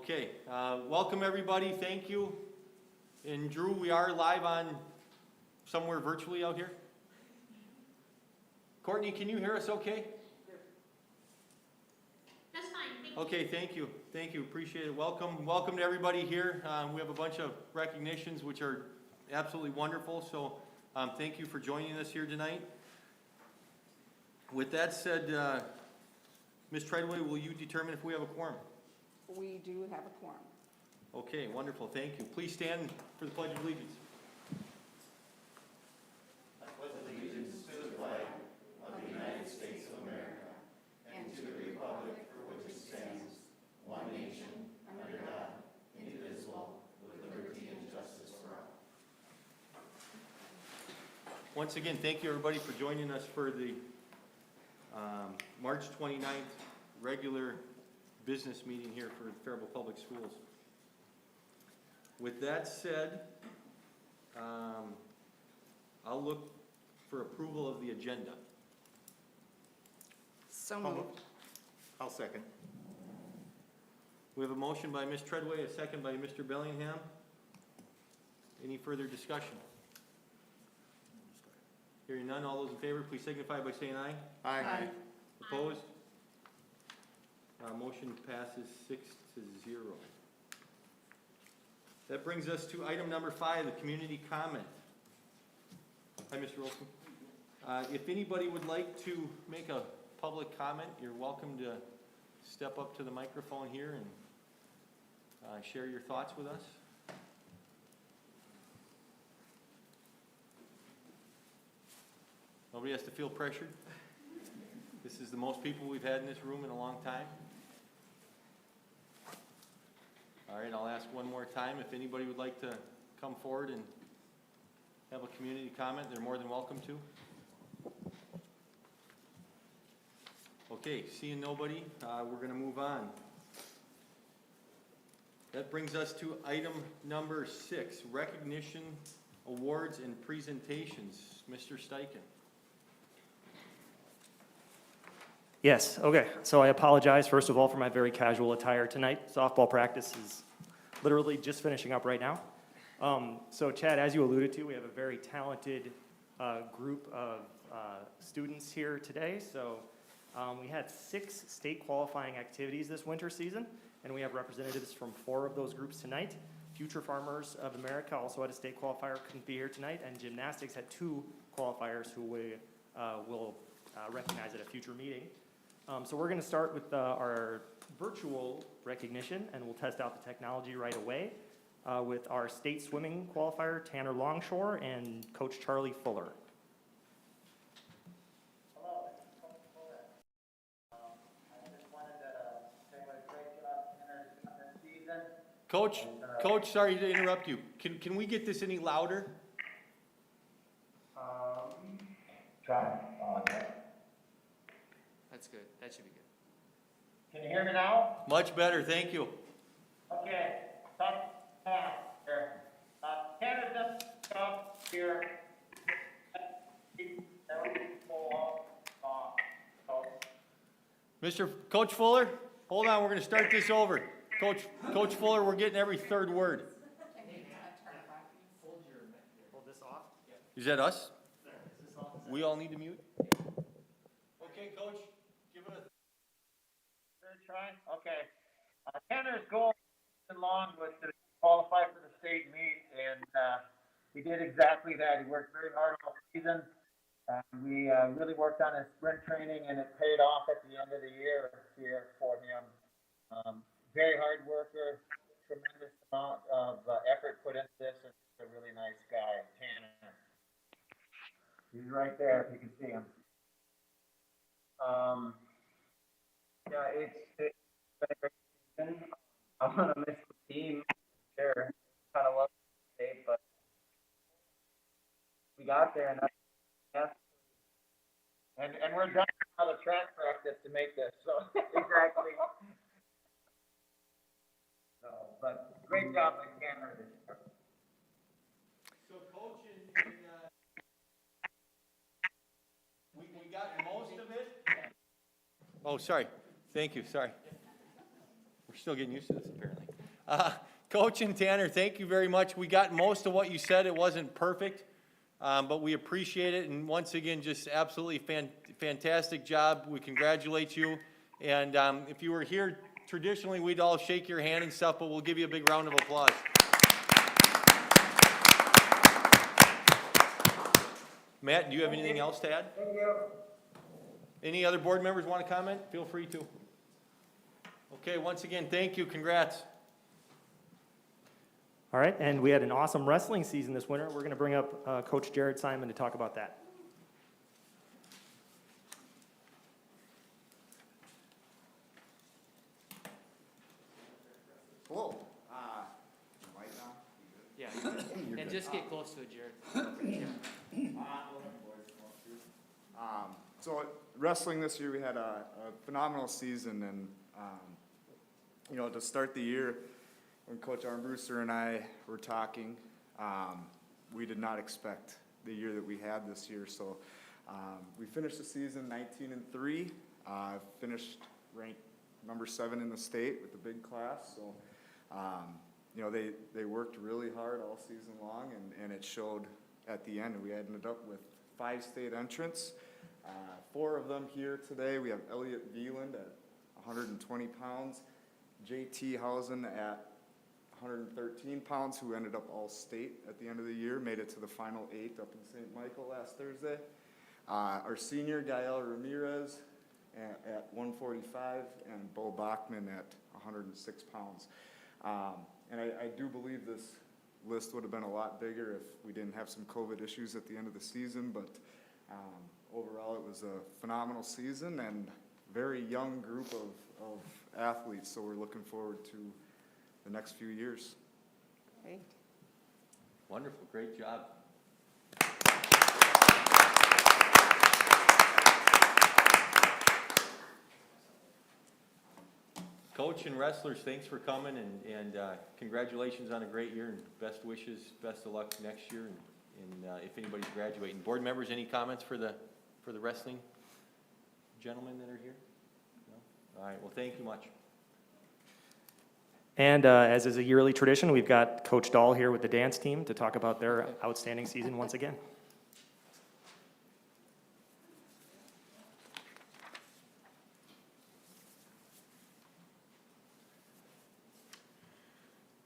Okay, welcome everybody, thank you. And Drew, we are live on somewhere virtually out here? Courtney, can you hear us okay? That's fine, thank you. Okay, thank you, appreciate it. Welcome to everybody here. We have a bunch of recognitions which are absolutely wonderful, so thank you for joining us here tonight. With that said, Ms. Treadway, will you determine if we have a quorum? We do have a quorum. Okay, wonderful, thank you. Please stand for the Pledge of Allegiance. I pledge allegiance to the flag of the United States of America and to the republic for which it stands, one nation, under God, indivisible, with liberty and justice for all. Once again, thank you everybody for joining us for the March 29th regular business meeting here for Fairville Public Schools. With that said, I'll look for approval of the agenda. So moved. I'll second. We have a motion by Ms. Treadway, a second by Mr. Bellingham. Any further discussion? Hearing none, all those in favor, please signify by saying aye. Aye. Opposed? Motion passes 6-0. That brings us to item number 5, the community comment. Hi, Mr. Olson. If anybody would like to make a public comment, you're welcome to step up to the microphone here and share your thoughts with us. Nobody has to feel pressured. This is the most people we've had in this room in a long time. All right, I'll ask one more time. If anybody would like to come forward and have a community comment, they're more than welcome to. Okay, seeing nobody, we're going to move on. That brings us to item number 6, recognition, awards, and presentations. Mr. Steichen. Yes, okay. So I apologize, first of all, for my very casual attire tonight. Softball practice is literally just finishing up right now. So Chad, as you alluded to, we have a very talented group of students here today. So we had 6 state qualifying activities this winter season, and we have representatives from 4 of those groups tonight. Future Farmers of America also had a state qualifier, couldn't be here tonight, and gymnastics had 2 qualifiers who we will recognize at a future meeting. So we're going to start with our virtual recognition, and we'll test out the technology right away with our state swimming qualifier, Tanner Longshore, and Coach Charlie Fuller. Hello, this is Coach Fuller. I just wanted to say what a great job Tanner's done this season. Coach, sorry to interrupt you. Can we get this any louder? Try. That's good. That should be good. Can you hear me now? Much better, thank you. Okay, tough pass here. Tanner's done a job here. Mr. Coach Fuller, hold on, we're going to start this over. Coach Fuller, we're getting every third word. Hold this off. Is that us? We all need to mute? Okay, Coach, give it a... Third try? Okay. Tanner's goal long was to qualify for the state meet, and he did exactly that. He worked very hard all season. We really worked on his sprint training, and it paid off at the end of the year here for him. Very hard worker, tremendous amount of effort put into this, and he's a really nice guy, Tanner. He's right there if you can see him. Yeah, it's been a great season. I'm gonna miss the team. Sure, kind of love the state, but we got there, and that's, and we're done now the track practice to make this. So exactly. So, but great job by Tanner this year. So, Coach, we got most of it? Oh, sorry. Thank you, sorry. We're still getting used to this, apparently. Coach and Tanner, thank you very much. We got most of what you said. It wasn't perfect, but we appreciate it. And once again, just absolutely fantastic job. We congratulate you. And if you were here, traditionally, we'd all shake your hand and stuff, but we'll give you a big round of applause. Matt, do you have anything else to add? Thank you. Any other board members want to comment? Feel free to. Okay, once again, thank you. Congrats. All right, and we had an awesome wrestling season this winter. We're going to bring up Coach Jared Simon to talk about that. Hello. Right now? Yeah, and just get close to it, Jared. So wrestling this year, we had a phenomenal season, and to start the year, when Coach Armbruster and I were talking, we did not expect the year that we had this year. So we finished the season 19-3, finished ranked number 7 in the state with the big class. So they worked really hard all season long, and it showed at the end. We ended up with 5 state entrants. 4 of them here today. We have Elliot Veland at 120 pounds, JT Hausen at 113 pounds, who ended up all state at the end of the year, made it to the final 8 up in St. Michael last Thursday. Our senior, Gael Ramirez, at 145, and Bo Bachman at 106 pounds. And I do believe this list would have been a lot bigger if we didn't have some COVID issues at the end of the season, but overall it was a phenomenal season and very young group of athletes, so we're looking forward to the next few years. Great. Wonderful, great job. Coach and wrestlers, thanks for coming, and congratulations on a great year, and best wishes, best of luck next year, and if anybody's graduating. Board members, any comments for the wrestling gentlemen that are here? No? All right, well, thank you much. And as is a yearly tradition, we've got Coach Dahl here with the dance team to talk about their outstanding season once again.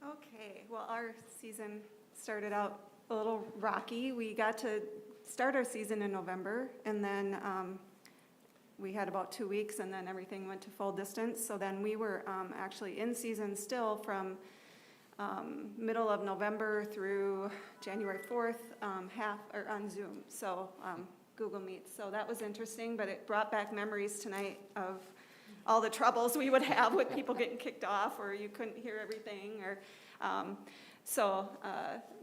Okay, well, our season started out a little rocky. We got to start our season in November, and then we had about 2 weeks, and then everything went to full distance. So then we were actually in season still from middle of November through January 4th, on Zoom, so Google Meet. So that was interesting, but it brought back memories tonight of all the troubles we would have with people getting kicked off, or you couldn't hear everything, or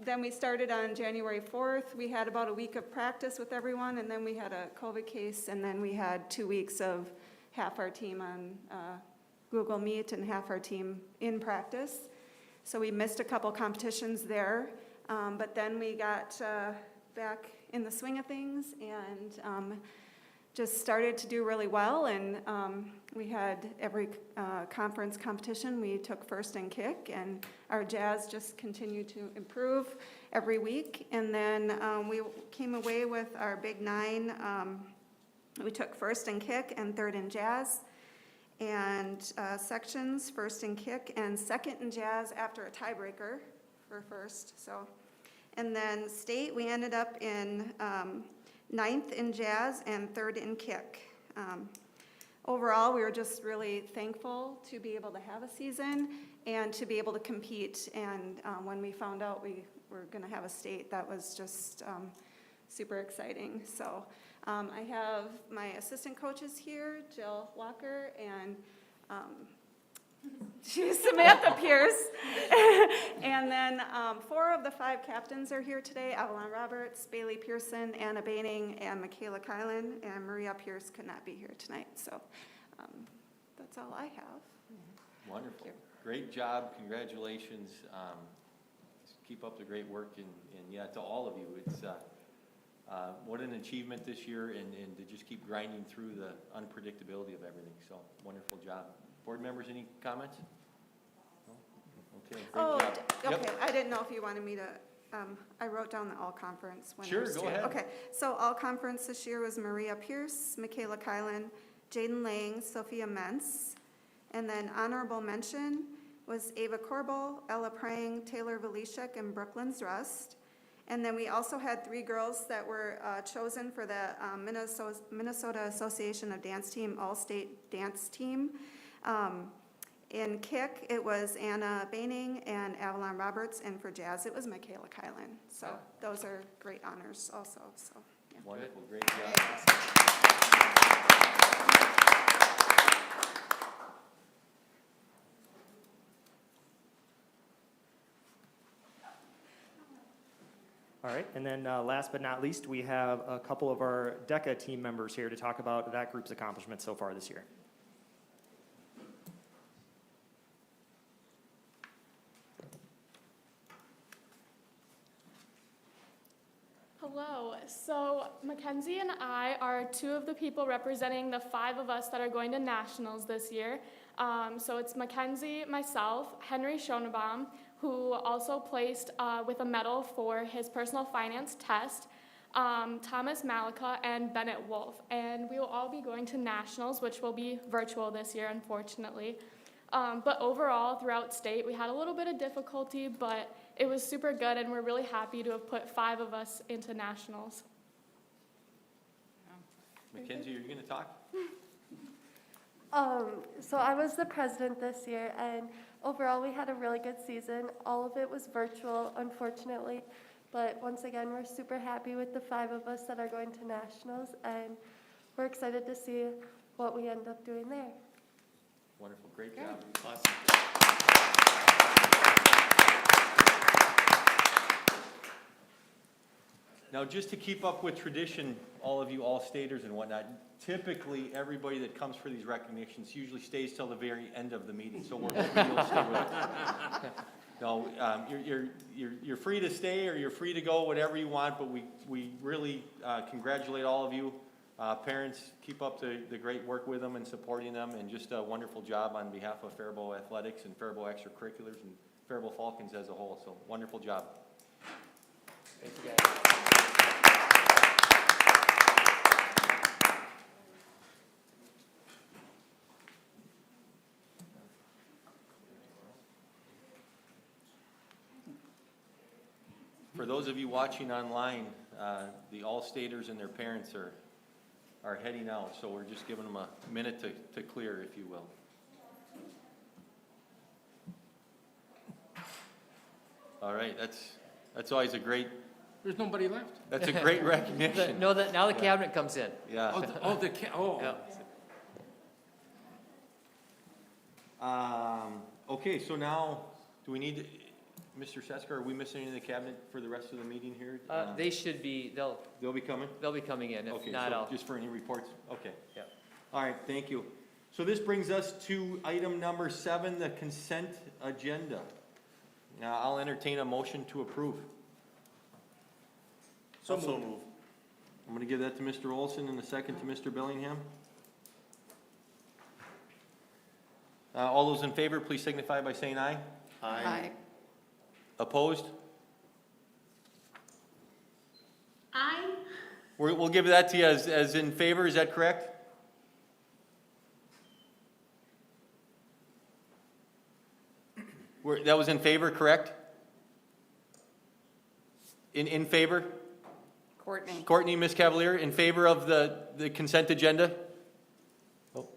then we started on January 4th. We had about a week of practice with everyone, and then we had a COVID case, and then we had 2 weeks of half our team on Google Meet and half our team in practice. So we missed a couple competitions there, but then we got back in the swing of things, and just started to do really well, and we had every conference competition. We took first in kick, and our jazz just continued to improve every week. And then we came away with our big 9. We took first in kick and third in jazz, and sections, first in kick and second in jazz after a tiebreaker for first. So, and then state, we ended up in 9th in jazz and 3rd in kick. Overall, we were just really thankful to be able to have a season and to be able to compete. And when we found out we were going to have a state, that was just super exciting. So I have my assistant coaches here, Jill Walker, and she's Samantha Pierce. And then 4 of the 5 captains are here today: Avalon Roberts, Bailey Pearson, Anna Baining, and Michaela Kylan. And Maria Pierce could not be here tonight. So that's all I have. Wonderful. Great job. Congratulations. Keep up the great work, and yeah, to all of you. It's what an achievement this year, and to just keep grinding through the unpredictability of everything. So wonderful job. Board members, any comments? No? great Oh, job. Yep. okay, I didn't know if you wanted me to, I wrote down the all-conference Sure, winners go too. ahead. Okay, so all-conference this year was Maria Pierce, Michaela Kylan, Jaden Lang, Sophia Mentz. And then honorable mention was Ava Corbel, Ella Prang, Taylor Velishek, and Brooklyn Rust. And then we also had 3 girls that were chosen for the Minnesota Association of Dance Team All-State Dance Team. In kick, it was Anna Baining and Avalon Roberts, and for jazz, it was Michaela Kylan. So those are great honors also, so, yeah. Wonderful, great job. All right, and then last but not least, we have a couple of our DECA team members here to talk about that group's accomplishments so far this year. Hello. So Mackenzie and I are 2 of the people representing the 5 of us that are going to nationals this year. So it's Mackenzie, myself, Henry Schoenbaum, who also placed with a medal for his personal finance test, Thomas Malika, and Bennett Wolf. And we will all be going to nationals, which will be virtual this year, unfortunately. But overall, throughout state, we had a little bit of difficulty, but it was super good, and we're really happy to have put 5 of us into nationals. Mackenzie, are you going to talk? So I was the president this year, and overall we had a really good season. All of it was virtual, unfortunately, but once again, we're super happy with the 5 of us that are going to nationals, and we're excited to see what we end up doing there. Wonderful, great job. Awesome. Now, just to keep up with tradition, all of you all-staters and whatnot, typically, everybody that comes for these recognitions usually stays till the very end of the meeting, so we're hoping you'll stay with us. No, you're free to stay or you're free to go, whatever you want, but we really congratulate all of you. Parents, keep up the great work with them and supporting them, and just a wonderful job on behalf of Faribault Athletics and Faribault Extracurriculars and Faribault Falcons as a whole, so wonderful job. Thank you, guys. For those of you watching online, the all-staters and their parents are heading out, so we're just giving them a minute to clear, if you will. All right, that's always a great, There's nobody left? that's a great recognition. No, now the Yeah. cabinet comes in. Yeah. Yeah. Okay, so now, do we need, Mr. Sesker, are we missing any in the cabinet for the rest of the meeting here? They should be, They'll be coming? they'll be coming in. If Okay, not, so I'll. just for any reports? Okay. Yeah. All right, thank you. So this brings us to item number 7, the consent agenda. Now, I'll entertain a motion to approve. So move. I'm going to give that to Mr. Olson and a second to Mr. Bellingham. All those in favor, please signify by saying aye. Aye. Opposed? Aye. We'll give that to you as in favor, is that correct? That was in favor, correct? In favor? Courtney. Courtney, Ms. Cavalier, in favor of the consent agenda? Oh,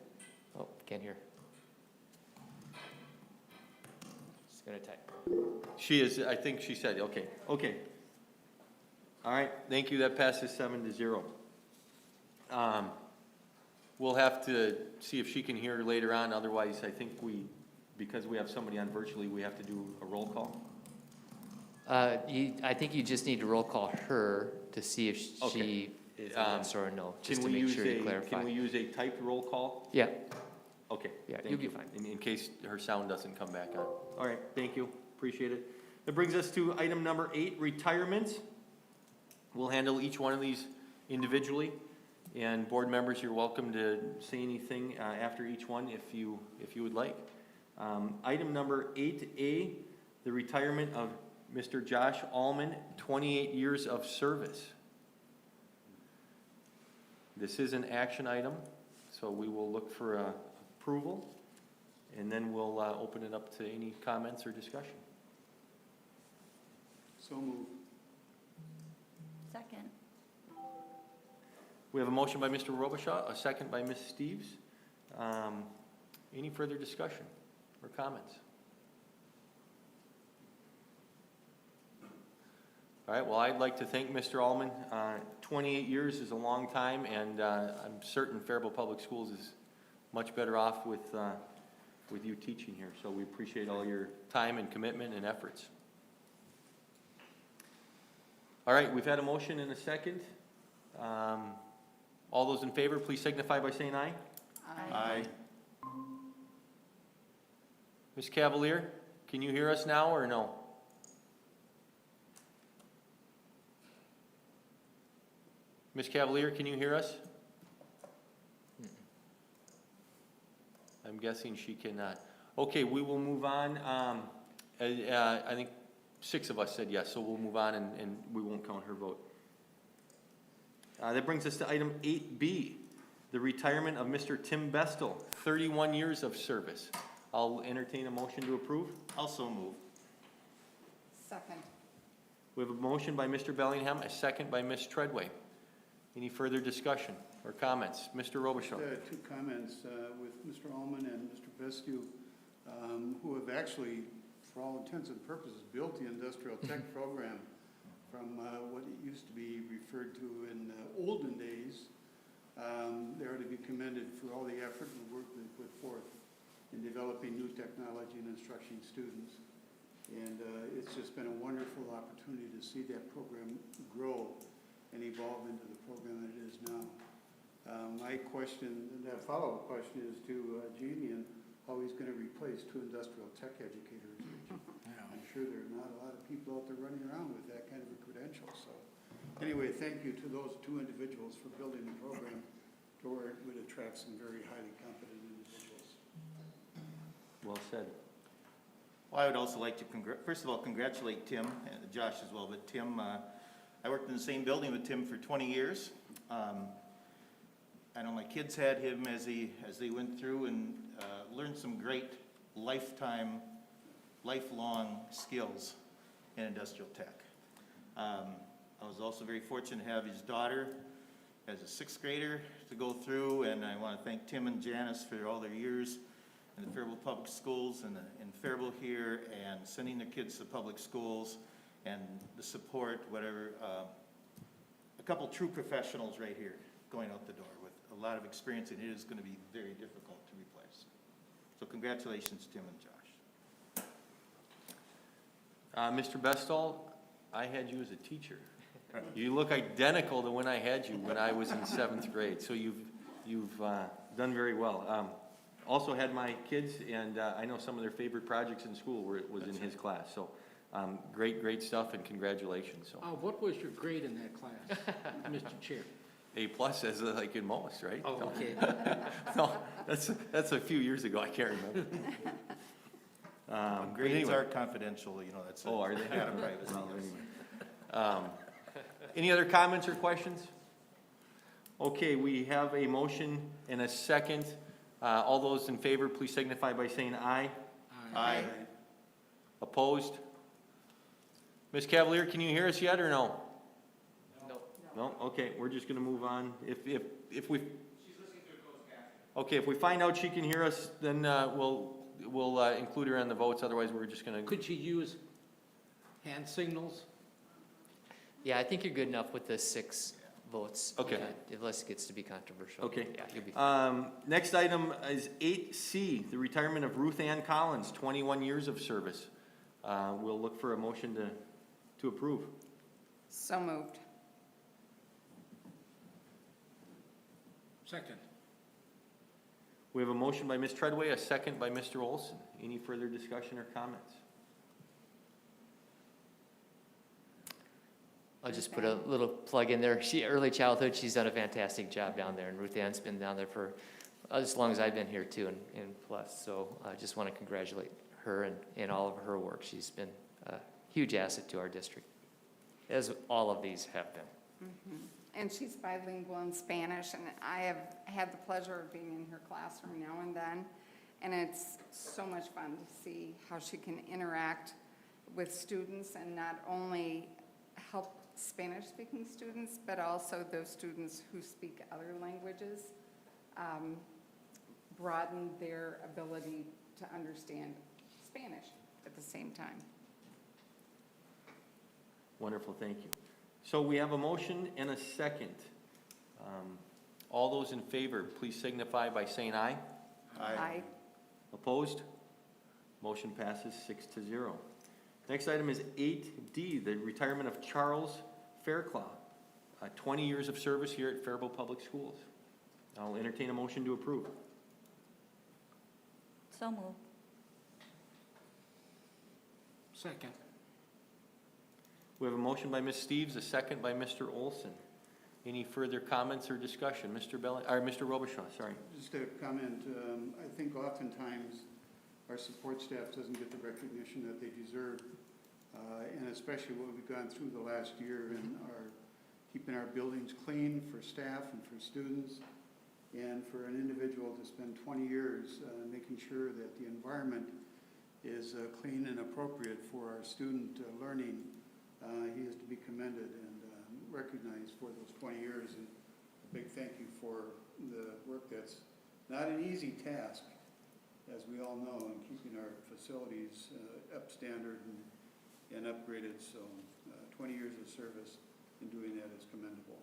can't hear. Just gonna type. She is, I think she said, okay. All right, thank you, that passes 7-0. We'll have to see if she can hear later on, otherwise I think because we have somebody on virtually, we have to do a roll call. I think you just need to roll call her to see if Okay. she is a yes or a no, just to Can we make sure you Can clarify. we use a typed roll call? Yeah, Okay. Yeah, thank you'll be you. fine. In case her sound doesn't come back on. All right, thank you, appreciate it. That brings us to item number 8, retirements. We'll handle each one of these individually, and board members, you're welcome to say anything after each one if you would like. Item number 8A, the retirement of Mr. Josh Allman, 28 years of service. This is an action item, so we will look for approval, and then we'll open it up to any comments or discussion. So moved. Second. We have a motion by Mr. Robichaud, a second by Ms. Steves. Any further discussion or comments? All right, well, I'd like to thank Mr. Allman. 28 years is a long time, and I'm certain Faribault Public Schools is much better off with you teaching here. So we appreciate all your time and commitment and efforts. All right, we've had a motion and a second. All those in favor, please signify by saying aye. Aye. Ms. Cavalier, can you hear us now or no? Ms. Cavalier, can you hear us? I'm guessing she cannot. Okay, we will move on. I think 6 of us said yes, so we'll move on and we won't count her vote. That brings us to item 8B, the retirement of Mr. Tim Bestel, 31 years of service. I'll entertain a motion to approve. Also move. Second. We have a motion by Mr. Bellingham, a second by Ms. Treadway. Any further discussion or comments? Mr. Robichaud. Two comments with Mr. Allman and Mr. Bestiu, who have actually, for all intents and purposes, built the industrial tech program from what it used to be referred to in olden days. They are to be commended for all the effort and work they put forth in developing new technology and instructing students. And it's just been a wonderful opportunity to see that program grow and evolve into the program that it is now. My question, that follow-up question is to Jamie and how he's going to replace 2 industrial tech educators. I'm sure there are not a lot of people out there running around with that kind of a credential. So anyway, thank you to those 2 individuals for building the program to where it would attract some very highly competent individuals. Well said. Well, I would also like to, first of all, congratulate Tim, and Josh as well, but Tim, I worked in the same building with Tim for 20 years. I know my kids had him as they went through and learned some great lifelong skills in industrial tech. I was also very fortunate to have his daughter as a 6th grader to go through, and I want to thank Tim and Janice for all their years in the Fairville Public Schools and in Fairville here, and sending their kids to public schools and the support, whatever. A couple true professionals right here going out the door with a lot of experience, and it is going to be very difficult to replace. So congratulations, Tim and Josh. Mr. Bestel, I had you as a teacher. You look identical to when I had you when I was in 7th grade, so you've done very well. Also had my kids, and I know some of their favorite projects in school was in his class. So great stuff, and congratulations. So. What was your grade in that class, Mr. Chair? A+ as like in most, right? Oh, okay. No, that's a few years ago. I can't remember. Grades are confidential, you know. That's are they? Not a private Well, secret. anyway. Any other comments or questions? Okay, we have a motion and a second. All those in favor, please signify by saying aye. Aye. Opposed? Ms. Cavalier, can you hear us yet or no? No? Okay, we're just gonna move on. If we... She's listening to a closed caption. Okay, if we find out she can hear us, then we'll include her on the votes. Otherwise, we're just gonna... Could she use hand signals? Yeah, I think you're good enough with the 6 votes. Okay. Unless it gets to be controversial. Okay. Yeah, you'll be fine. Next item is 8C, the retirement of Ruth Ann Collins, 21 years of service. We'll look for a motion to approve. So moved. Second. We have a motion by Ms. Treadway, a second by Mr. Olson. Any further discussion or comments? I'll just put a little plug in there. Early childhood, she's done a fantastic job down there, and Ruth Ann's been down there for as long as I've been here too, and plus. So I just want to congratulate her and all of her work. She's been a huge asset to our district, as all of these have been. And she's bilingual in Spanish, and I have had the pleasure of being in her classroom now and then. And it's so much fun to see how she can interact with students and not only help Spanish-speaking students, but also those students who speak other languages, broaden their ability to understand Spanish at the same time. Wonderful, thank you. So we have a motion and a second. All those in favor, please signify by saying aye. Aye. Opposed? Motion passes 6-0. Next item is 8D, the retirement of Charles Fairclough, 20 years of service here at Faribault Public Schools. I'll entertain a motion to approve. So moved. Second. We have a motion by Ms. Steves, a second by Mr. Olson. Any further comments or discussion? Mr. Robichaud, sorry. Just a comment, I think oftentimes our support staff doesn't get the recognition that they deserve, and especially what we've gone through the last year in keeping our buildings clean for staff and for students, and for an individual to spend 20 years making sure that the environment is clean and appropriate for our student learning. He is to be commended and recognized for those 20 years, and a big thank you for the work that's not an easy task, as we all know, in keeping our facilities up standard and upgraded. So 20 years of service in doing that is commendable.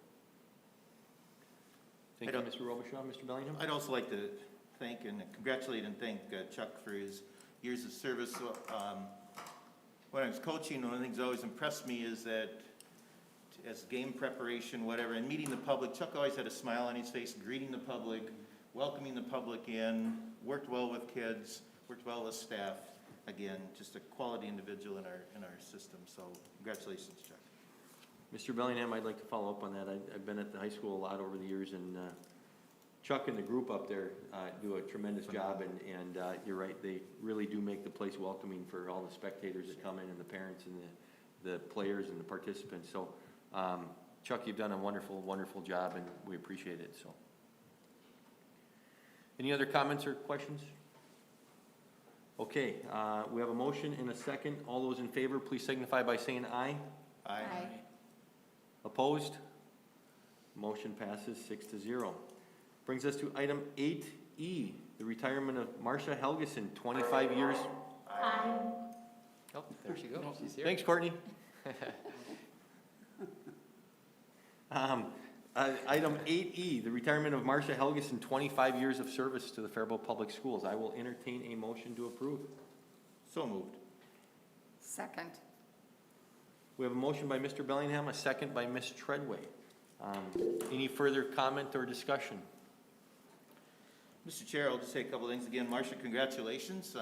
Thank you, Mr. Robichaud. Mr. Bellingham? I'd also like to thank and congratulate and thank Chuck for his years of service. So, when I was coaching, one of the things that always impressed me is that as game preparation, whatever, and meeting the public, Chuck always had a smile on his face, greeting the public, welcoming the public in, worked well with kids, worked well with staff. Again, just a quality individual in our system. So congratulations, Chuck. Mr. Bellingham, I'd like to follow up on that. I've been at the high school a lot over the years, and Chuck and the group up there do a tremendous job, and you're right, they really do make the place welcoming for all the spectators that come in, and the parents, and the players, and the participants. So, Chuck, you've done a wonderful, wonderful job, and we appreciate it. So, any other comments or questions? Okay, we have a motion and a second. All those in favor, please signify by saying aye. Aye. Opposed? Motion passes 6-0. Brings us to item 8E, the retirement of Marcia Helgeson, 25 years. Oh, there she goes. She's here. Thanks, Courtney. Item 8E, the retirement of Marcia Helgeson, 25 years of service to the Fairville Public Schools. I will entertain a motion to approve. So moved. Second. We have a motion by Mr. Bellingham, a second by Ms. Treadway. Any further comment or discussion? Mr. Chair, I'll just say a couple things. Again, Marcia, congratulations.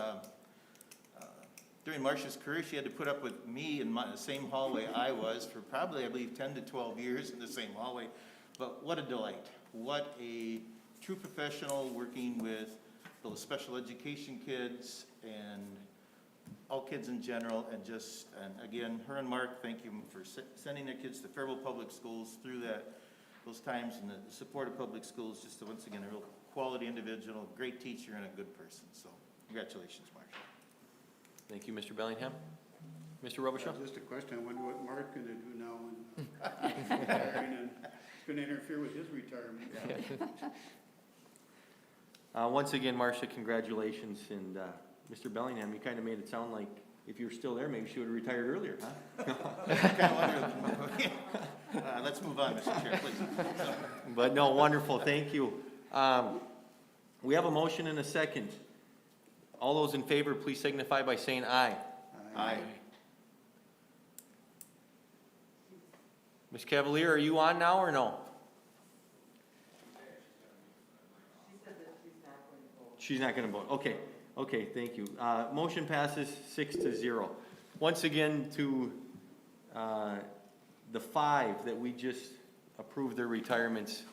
During Marcia's career, she had to put up with me in the same hallway I was for probably, I believe, 10 to 12 years in the same hallway. But what a delight. What a true professional working with those special education kids and all kids in general. And again, her and Mark, thank you for sending their kids to Fairville Public Schools through those times, and the support of public schools. Just once again, a real quality individual, great teacher, and a good person. So congratulations, Marcia. Thank you, Mr. Bellingham. Mr. Robichaud? Just a question, I wonder what Mark's gonna do now and retiring, and it's gonna interfere with his retirement. Once again, Marcia, congratulations. And Mr. Bellingham, you kind of made it sound like if you were still there, maybe she would have retired earlier, huh? Let's move on, Mr. Chair, please. But no, wonderful, thank you. We have a motion and a second. All those in favor, please signify by saying aye. Aye. Ms. Cavalier, are you on now or no? She's not going to vote. Okay, thank you. Motion passes 6-0. Once again, to the 5 that we just approved their retirements.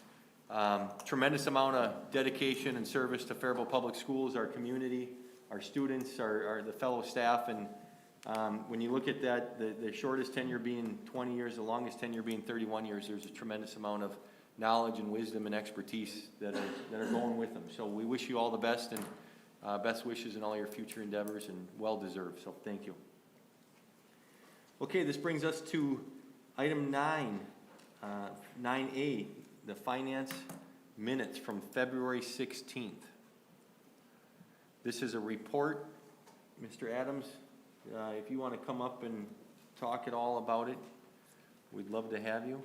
Tremendous amount of dedication and service to Faribault Public Schools, our community, our students, the fellow staff, and when you look at that, the shortest tenure being 20 years, the longest tenure being 31 years, there's a tremendous amount of knowledge and wisdom and expertise that are going with them. So we wish you all the best, and best wishes in all your future endeavors, and well-deserved, so thank you. Okay, this brings us to item 9, 9A, the finance minutes from February 16th. This is a report. Mr. Adams, if you want to come up and talk at all about it, we'd love to have you.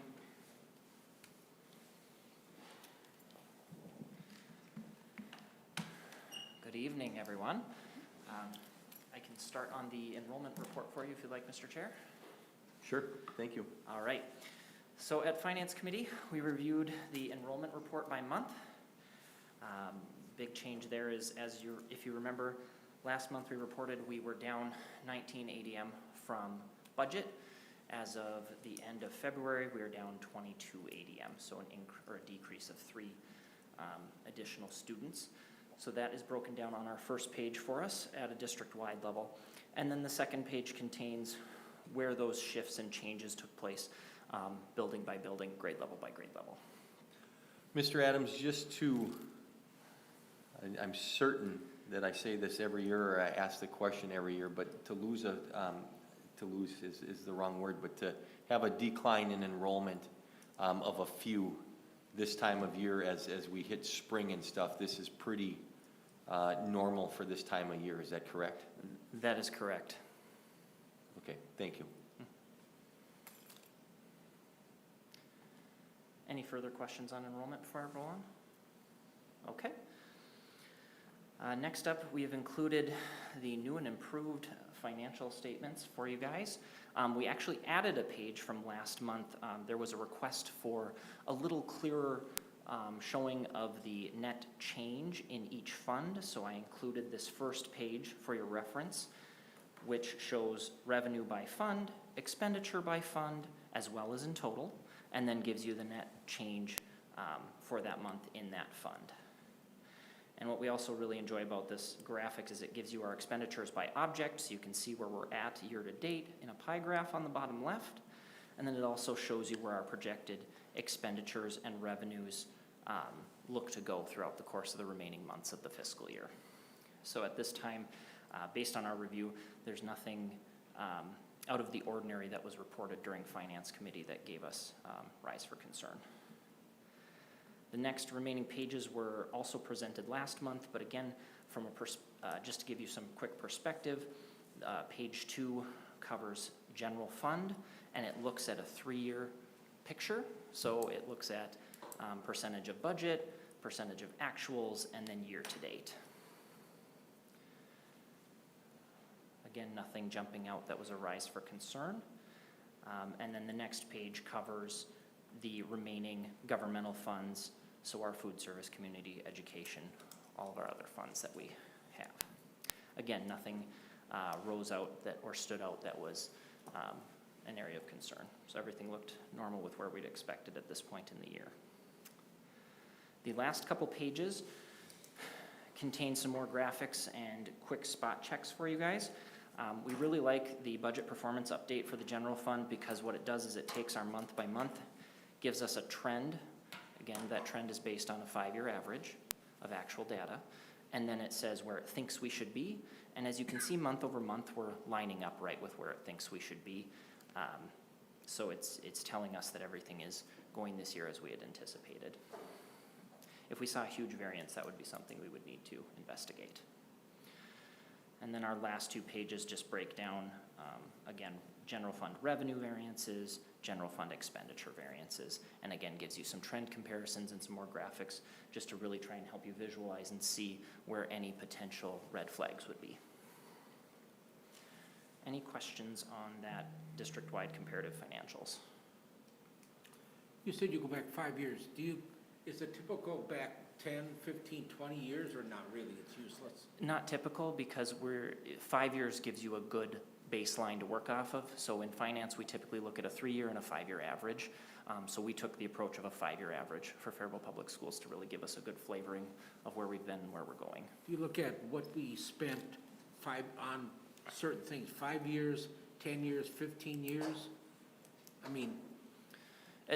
Good evening, everyone. I can start on the enrollment report for you if you'd like, Mr. Chair. Sure, thank you. All right. So at Finance Committee, we reviewed the enrollment report by month. Big change there is, if you remember, last month we reported we were down 19 ADM from budget. As of the end of February, we are down 22 ADM, so a decrease of 3 additional students. So that is broken down on our first page for us at a district-wide level. And then the second page contains where those shifts and changes took place, building by building, grade level by grade level. Mr. Adams, I'm certain that I say this every year, or I ask the question every year, but to lose is the wrong word, but to have a decline in enrollment of a few this time of year as we hit spring and stuff, this is pretty normal for this time of year. Is that correct? That is correct. Okay, thank you. Any further questions on enrollment before I roll on? Okay. Next up, we have included the new and improved financial statements for you guys. We actually added a page from last month. There was a request for a little clearer showing of the net change in each fund, so I included this first page for your reference, which shows revenue by fund, expenditure by fund, as well as in total, and then gives you the net change for that month in that fund. And what we also really enjoy about this graphic is it gives you our expenditures by object, so you can see where we're at year to date in a pie graph on the bottom left. And then it also shows you where our projected expenditures and revenues look to go throughout the course of the remaining months of the fiscal year. So at this time, based on our review, there's nothing out of the ordinary that was reported during Finance Committee that gave us rise for concern. The next remaining pages were also presented last month, but again, from just to give you some quick perspective, page 2 covers general fund, and it looks at a 3-year picture. So it looks at percentage of budget, percentage of actuals, and then year to date. Again, nothing jumping out that was a rise for concern. And then the next page covers the remaining governmental funds, so our food service, community education, all of our other funds that we have. Again, nothing rose out or stood out that was an area of concern. So everything looked normal with where we'd expected at this point in the year. The last couple pages contain some more graphics and quick spot checks for you guys. We really like the budget performance update for the general fund because what it does is it takes our month by month, gives us a trend. Again, that trend is based on a 5-year average of actual data. And then it says where it thinks we should be. And as you can see, month over month, we're lining up right with where it thinks we should be. So it's telling us that everything is going this year as we had anticipated. If we saw a huge variance, that would be something we would need to investigate. And then our last 2 pages just break down, again, general fund revenue variances, general fund expenditure variances, and again gives you some trend comparisons and some more graphics just to really try and help you visualize and see where any potential red flags would be. Any questions on that district-wide comparative financials? You said you go back 5 years. Is it typical back 10, 15, 20 years or not really? It's useless? Not typical because 5 years gives you a good baseline to work off of. So in finance, we typically look at a 3-year and a 5-year average. So we took the approach of a 5-year average for Fairville Public Schools to really give us a good flavoring of where we've been and where we're going. If you look at what we spent on certain things, 5 years, 10 years, 15 years, I mean,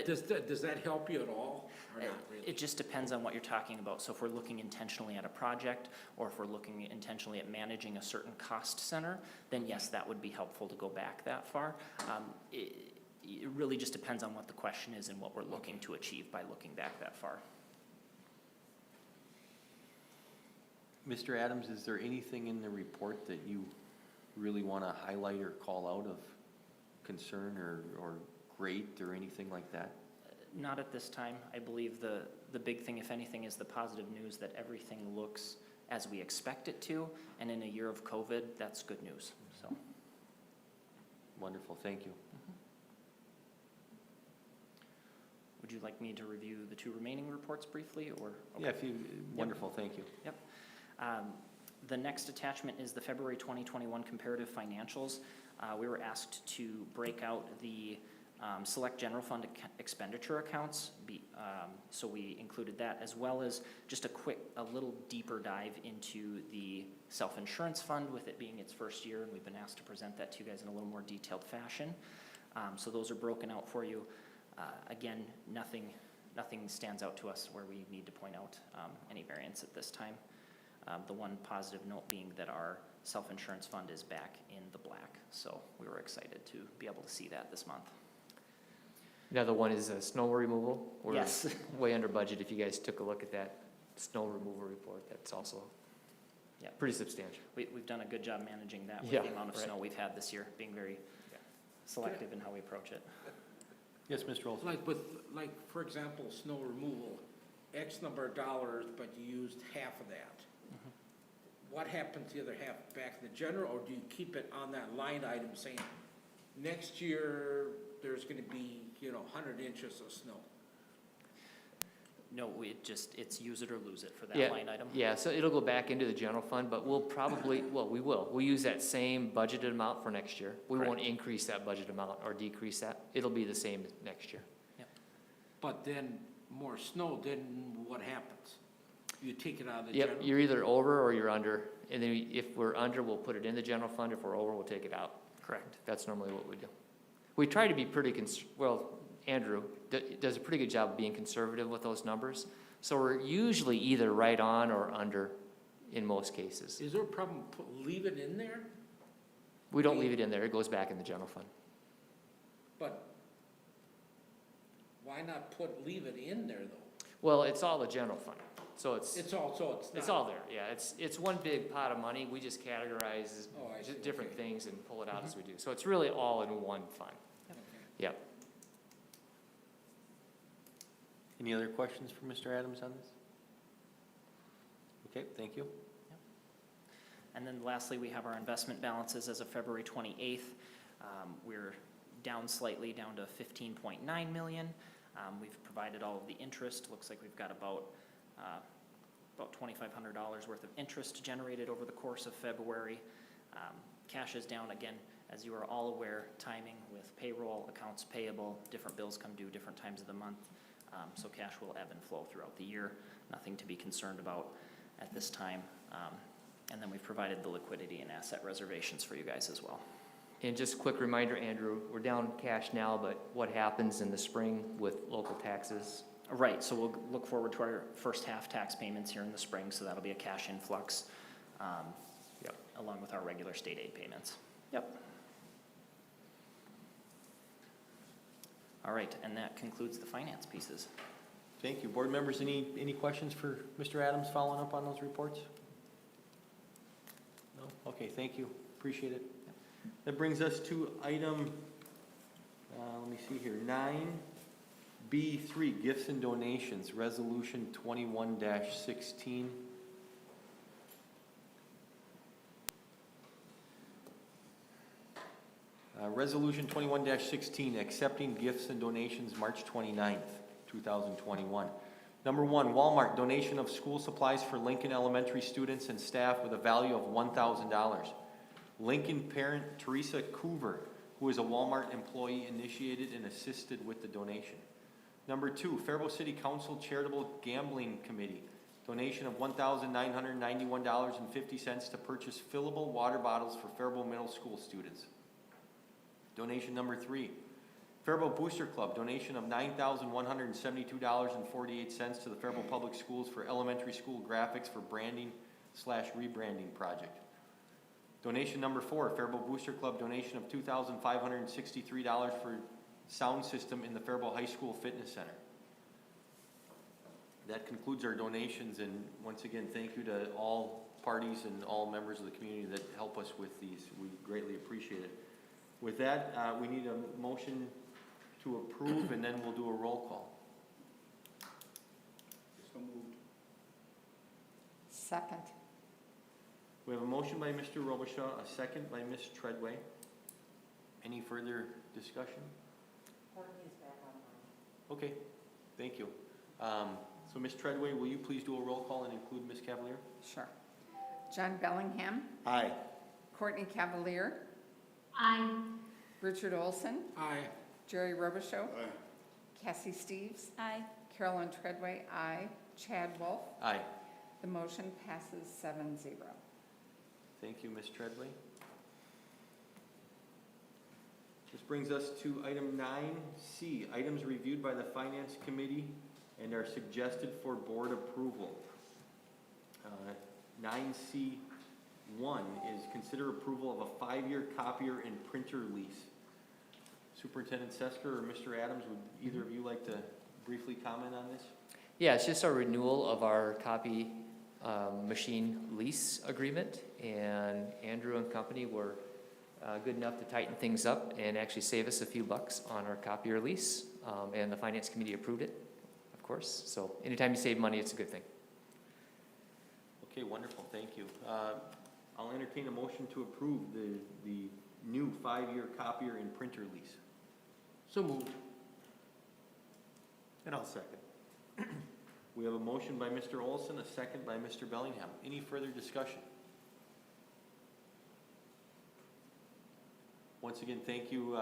does that help you at all, or not really? It just depends on what you're talking about. So if we're looking intentionally at a project, or if we're looking intentionally at managing a certain cost center, then yes, that would be helpful to go back that far. It really just depends on what the question is and what we're looking to achieve by looking back that far. Mr. Adams, is there anything in the report that you really want to highlight or call out of concern or great or anything like that? Not at this time. I believe the big thing, if anything, is the positive news that everything looks as we expect it to, and in a year of COVID, that's good news, so. Wonderful, thank you. Would you like me to review the 2 remaining reports briefly, or? Okay. Yeah, if you, wonderful, thank you. Yep. The next attachment is the February 2021 comparative financials. We were asked to break out the select general fund expenditure accounts, so we included that, as well as just a little deeper dive into the self-insurance fund, with it being its first year, and we've been asked to present that to you guys in a little more detailed fashion. So those are broken out for you. Again, nothing stands out to us where we need to point out any variance at this time. The one positive note being that our self-insurance fund is back in the black, so we were excited to be able to see that this month. Another one is snow removal. We're Yes. way under budget. If you guys took a look at that snow removal report, that's also pretty substantial. We've done a good job managing that with Yeah, the amount of right. snow we've had this year, being very selective in how we approach it. Yes, Mr. Olson? Like, for example, snow removal, X number of dollars, but you used half of that. What happens to the other half, back in the general, or do you keep it on that line item saying, next year, there's gonna be, 100 inches of snow? No, it's use it or lose it for that line item. Yeah, so it'll go back into the general fund, but we'll probably, we'll use that same budgeted amount for next year. We won't increase that budget amount or decrease that. It'll be the same next year. Yep. But then more snow, then what happens? You take it out of the general? Yep, you're either over or you're under, and then if we're under, we'll put it in the general fund. If we're over, we'll take it out. Correct. That's normally what we do. We try to be pretty, Andrew does a pretty good job of being conservative with those numbers. So we're usually either right on or under in most cases. Is there a problem, leave it in there? We don't leave it in there. It goes back in the general fund. But why not leave it in there, though? Well, it's all the general fund. So it's It's all there, yeah. It's one big pot of money. We just categorize I see, different okay. things and pull it out as we do. So it's really all in one fund. Yep. Any other questions for Mr. Adams on this? Okay, thank you. And then lastly, we have our investment balances as of February 28th. We're down slightly, down to 15.9 million. We've provided all of the interest. Looks like we've got about $2,500 worth of interest generated over the course of February. Cash is down again, as you are all aware, timing with payroll, accounts payable, different bills come due different times of the month. So cash will ebb and flow throughout the year. Nothing to be concerned about at this time. And then we've provided the liquidity and asset reservations for you guys as well. And just a quick reminder, Andrew, we're down cash now, but what happens in the spring with local taxes? Right, so we'll look forward to our first half tax payments here in the spring, so that'll be a cash influx, along with our regular state aid payments. Yep. All right, and that concludes the finance pieces. Thank you. Board members, any questions for Mr. Adams following up on those reports? No? Okay, thank you. Appreciate it. That brings us to item, let me see here, 9B3, gifts and donations, resolution 21-16. Resolution 21-16, accepting gifts and donations, March 29th, 2021. Number 1, Walmart, donation of school supplies for Lincoln Elementary students and staff with a value of $1,000. Lincoln parent Teresa Coover, who is a Walmart employee, initiated and assisted with the donation. Number 2, Faribault City Council Charitable Gambling Committee, donation of $1,991.50 to purchase fillable water bottles for Faribault Middle School students. Donation number 3, Fairville Booster Club, donation of $9,172.48 to the Fairville Public Schools for elementary school graphics for branding/rebranding project. Donation number 4, Fairville Booster Club, donation of $2,563 for sound system in the Fairville High School Fitness Center. That concludes our donations, and once again, thank you to all parties and all members of the community that help us with these. We greatly appreciate it. With that, we need a motion to approve, and then we'll do a roll call. So moved. Second. We have a motion by Mr. Robichaud, a second by Ms. Treadway. Any further discussion? Okay, thank you. So Ms. Treadway, will you please do a roll call and include Ms. Cavalier? Sure. John Bellingham. Aye. Courtney Cavalier. Aye. Richard Olson. Aye. Jerry Robichaud. Aye. Cassie Steves. Aye. Carolyn Treadway. Aye. Chad Wolf. Aye. The motion passes 7-0. Thank you, Ms. Treadway. This brings us to item 9C, items reviewed by the Finance Committee and are suggested for board approval. 9C1 is consider approval of a 5-year copier and printer lease. Superintendent Sesker or Mr. Adams, would either of you like to briefly comment on this? Yeah, it's just a renewal of our copy machine lease agreement, and Andrew and company were good enough to tighten things up and actually save us a few bucks on our copier lease, and the Finance Committee approved it, of course. So anytime you save money, it's a good thing. Okay, wonderful, thank you. I'll entertain a motion to approve the new 5-year copier and printer lease. So moved. And I'll second. We have a motion by Mr. Olson, a second by Mr. Bellingham. Any further discussion? Once again, thank you,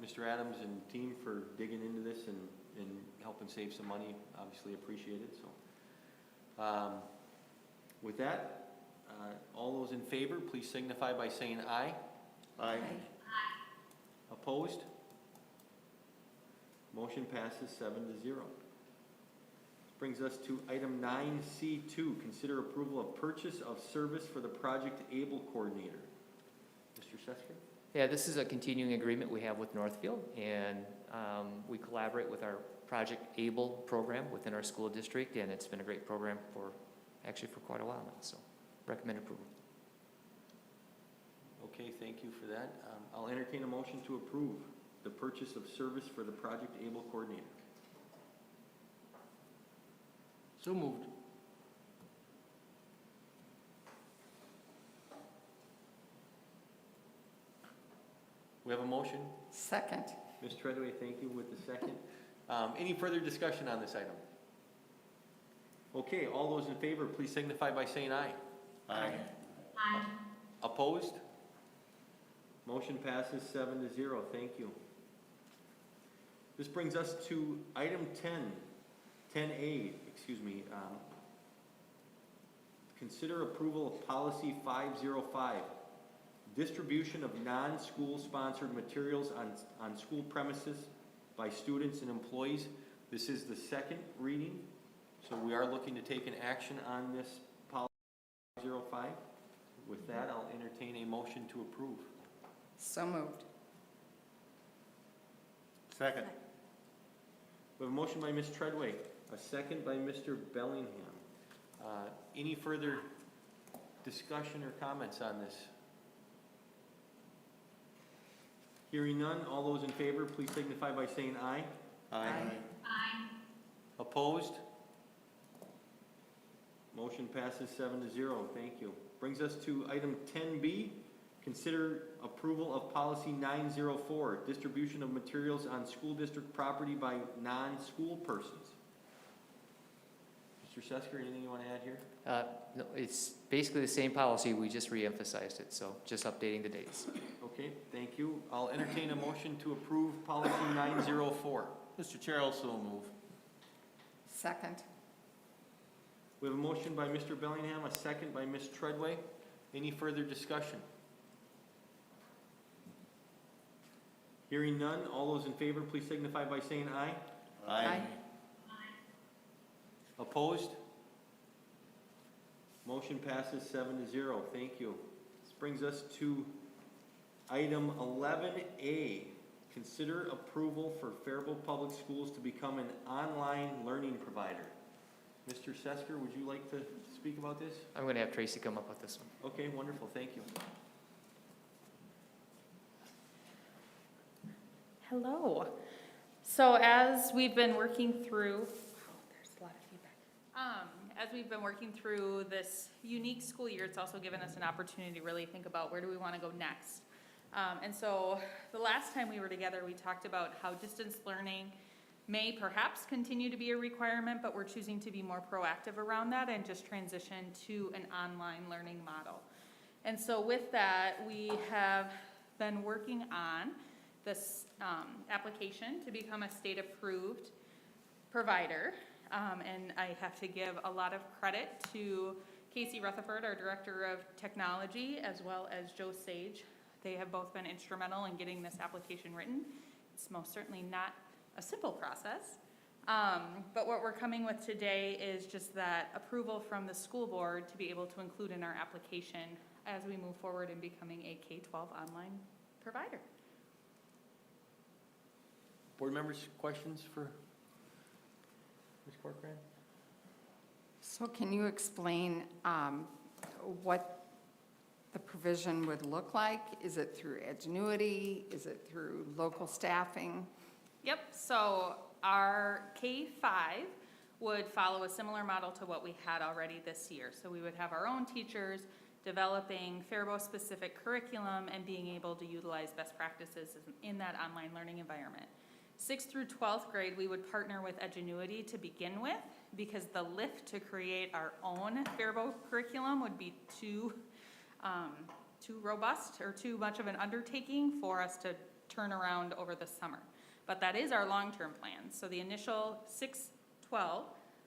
Mr. Adams and team, for digging into this and helping save some money. Obviously appreciate it. So, with that, all those in favor, please signify by saying aye. Aye. Opposed? Motion passes 7-0. Brings us to item 9C2, consider approval of purchase of service for the Project ABLE coordinator. Mr. Sesker? Yeah, this is a continuing agreement we have with Northfield, and we collaborate with our Project ABLE program within our school district, and it's been a great program for quite a while now, so recommend approval. Okay, thank you for that. I'll entertain a motion to approve the purchase of service for the Project ABLE coordinator. So moved. We have a motion. Second. Ms. Treadway, thank you with the second. Any further discussion on this item? Okay, all those in favor, please signify by saying aye. Aye. Aye. Opposed? Motion passes 7-0. Thank you. This brings us to item 10A, consider approval of policy 505, distribution of non-school sponsored materials on school premises by students and employees. This is the second reading, so we are looking to take an action on this policy 505. With that, I'll entertain a motion to approve. So moved. Second. We have a motion by Ms. Treadway, a second by Mr. Bellingham. Any further discussion or comments on this? Hearing none, all those in favor, please signify by saying aye. Aye. Aye. Opposed? Motion passes 7-0. Thank you. Brings us to item 10B, consider approval of policy 904, distribution of materials on school district property by non-school persons. Mr. Sesker, anything you want to add here? No, it's basically the same policy, we just re-emphasized it, so just updating the dates. Okay, thank you. I'll entertain a motion to approve policy 904. Mr. Chair, also move. Second. We have a motion by Mr. Bellingham, a second by Ms. Treadway. Any further discussion? Hearing none, all those in favor, please signify by saying aye. Aye. Opposed? Motion passes 7-0. Thank you. This brings us to item 11A. Consider approval for Fairville Public Schools to become an online learning provider. Mr. Sesker, would you like to speak about this? I'm gonna have Tracy come up with this one. Okay, wonderful. Thank you. Hello. So as we've been working through, there's a lot of feedback. As we've been working through this unique school year, it's also given us an opportunity to really think about where do we want to go next. And so the last time we were together, we talked about how distance learning may perhaps continue to be a requirement, but we're choosing to be more proactive around that and just transition to an online learning model. And so with that, we have been working on this application to become a state-approved provider. And I have to give a lot of credit to Casey Rutherford, our Director of Technology, as well as Joe Sage. They have both been instrumental in getting this application written. It's most certainly not a simple process. But what we're coming with today is just that approval from the school board to be able to include in our application as we move forward in becoming a K-12 online provider. Board members, questions for Ms. Corcoran? So can you explain what the provision would look like? Is it through Edgenuity? Is it through local staffing? Yep, so our K-5 would follow a similar model to what we had already this year. So we would have our own teachers developing Faribault-specific curriculum and being able to utilize best practices in that online learning environment. 6th through 12th grade, we would partner with Edgenuity to begin with, because the lift to create our own Faribault curriculum would be too robust or too much of an undertaking for us to turn around over the summer. But that is our long-term plan. So the initial 6-12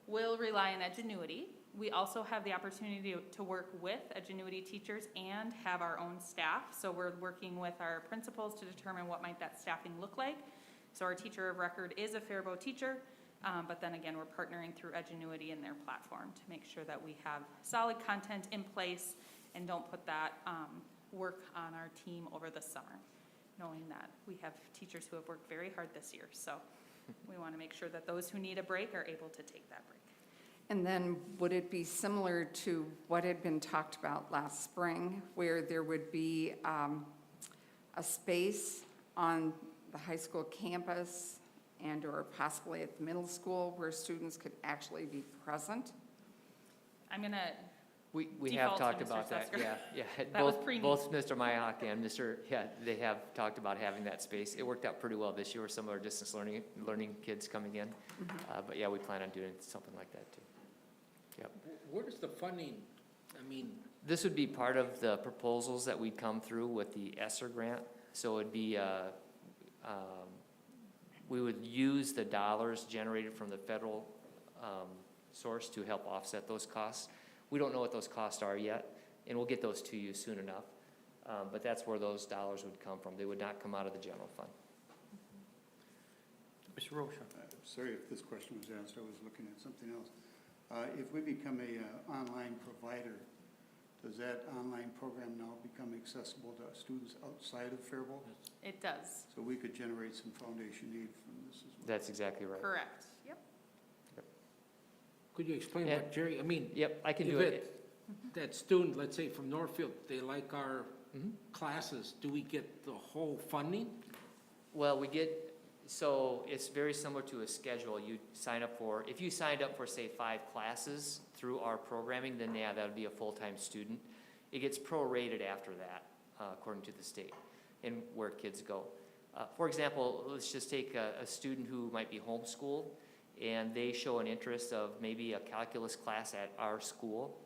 will rely on Edgenuity. We also have the opportunity to work with Edgenuity teachers and have our own staff. So we're working with our principals to determine what might that staffing look like. So our teacher of record is a Faribault teacher, but then again, we're partnering through Edgenuity and their platform to make sure that we have solid content in place and don't put that work on our team over the summer, knowing that we have teachers who have worked very hard this year. So we want to make sure that those who need a break are able to take that break. And then would it be similar to what had been talked about last spring, where there would be a space on the high school campus and or possibly at the middle school where students could actually be present? I'm going to We have talked about that, yeah. That was pre-me. Both Mr. Myhock and they have talked about having that space. It worked out pretty well this year with some of our distance learning kids coming in. But yeah, we plan on doing something like that too. Yep. Where does the funding, I mean, This would be part of the proposals that we'd come through with the ESSER grant. So it'd be, we would use the dollars generated from the federal source to help offset those costs. We don't know what those costs are yet, and we'll get those to you soon enough. But that's where those dollars would come from. They would not come out of the general fund. Mr. Rocha. Sorry if this question was asked, I was looking at something else. If we become a online provider, does that online program now become accessible to students outside of Fairville? It does. So we could generate some foundation aid from this as well? That's exactly right. Correct. Yep. could you explain Yeah. what Jerry, I mean, Yep, I can if do it. that student, let's say from Northfield, they like our Mhm. classes, do we get the whole funding? Well, so it's very similar to a schedule you sign up for. If you signed up for, say, 5 classes through our programming, then yeah, that would be a full-time student. It gets prorated after that, according to the state and where kids go. For example, let's just take a student who might be homeschooled and they show an interest of maybe a calculus class at our school,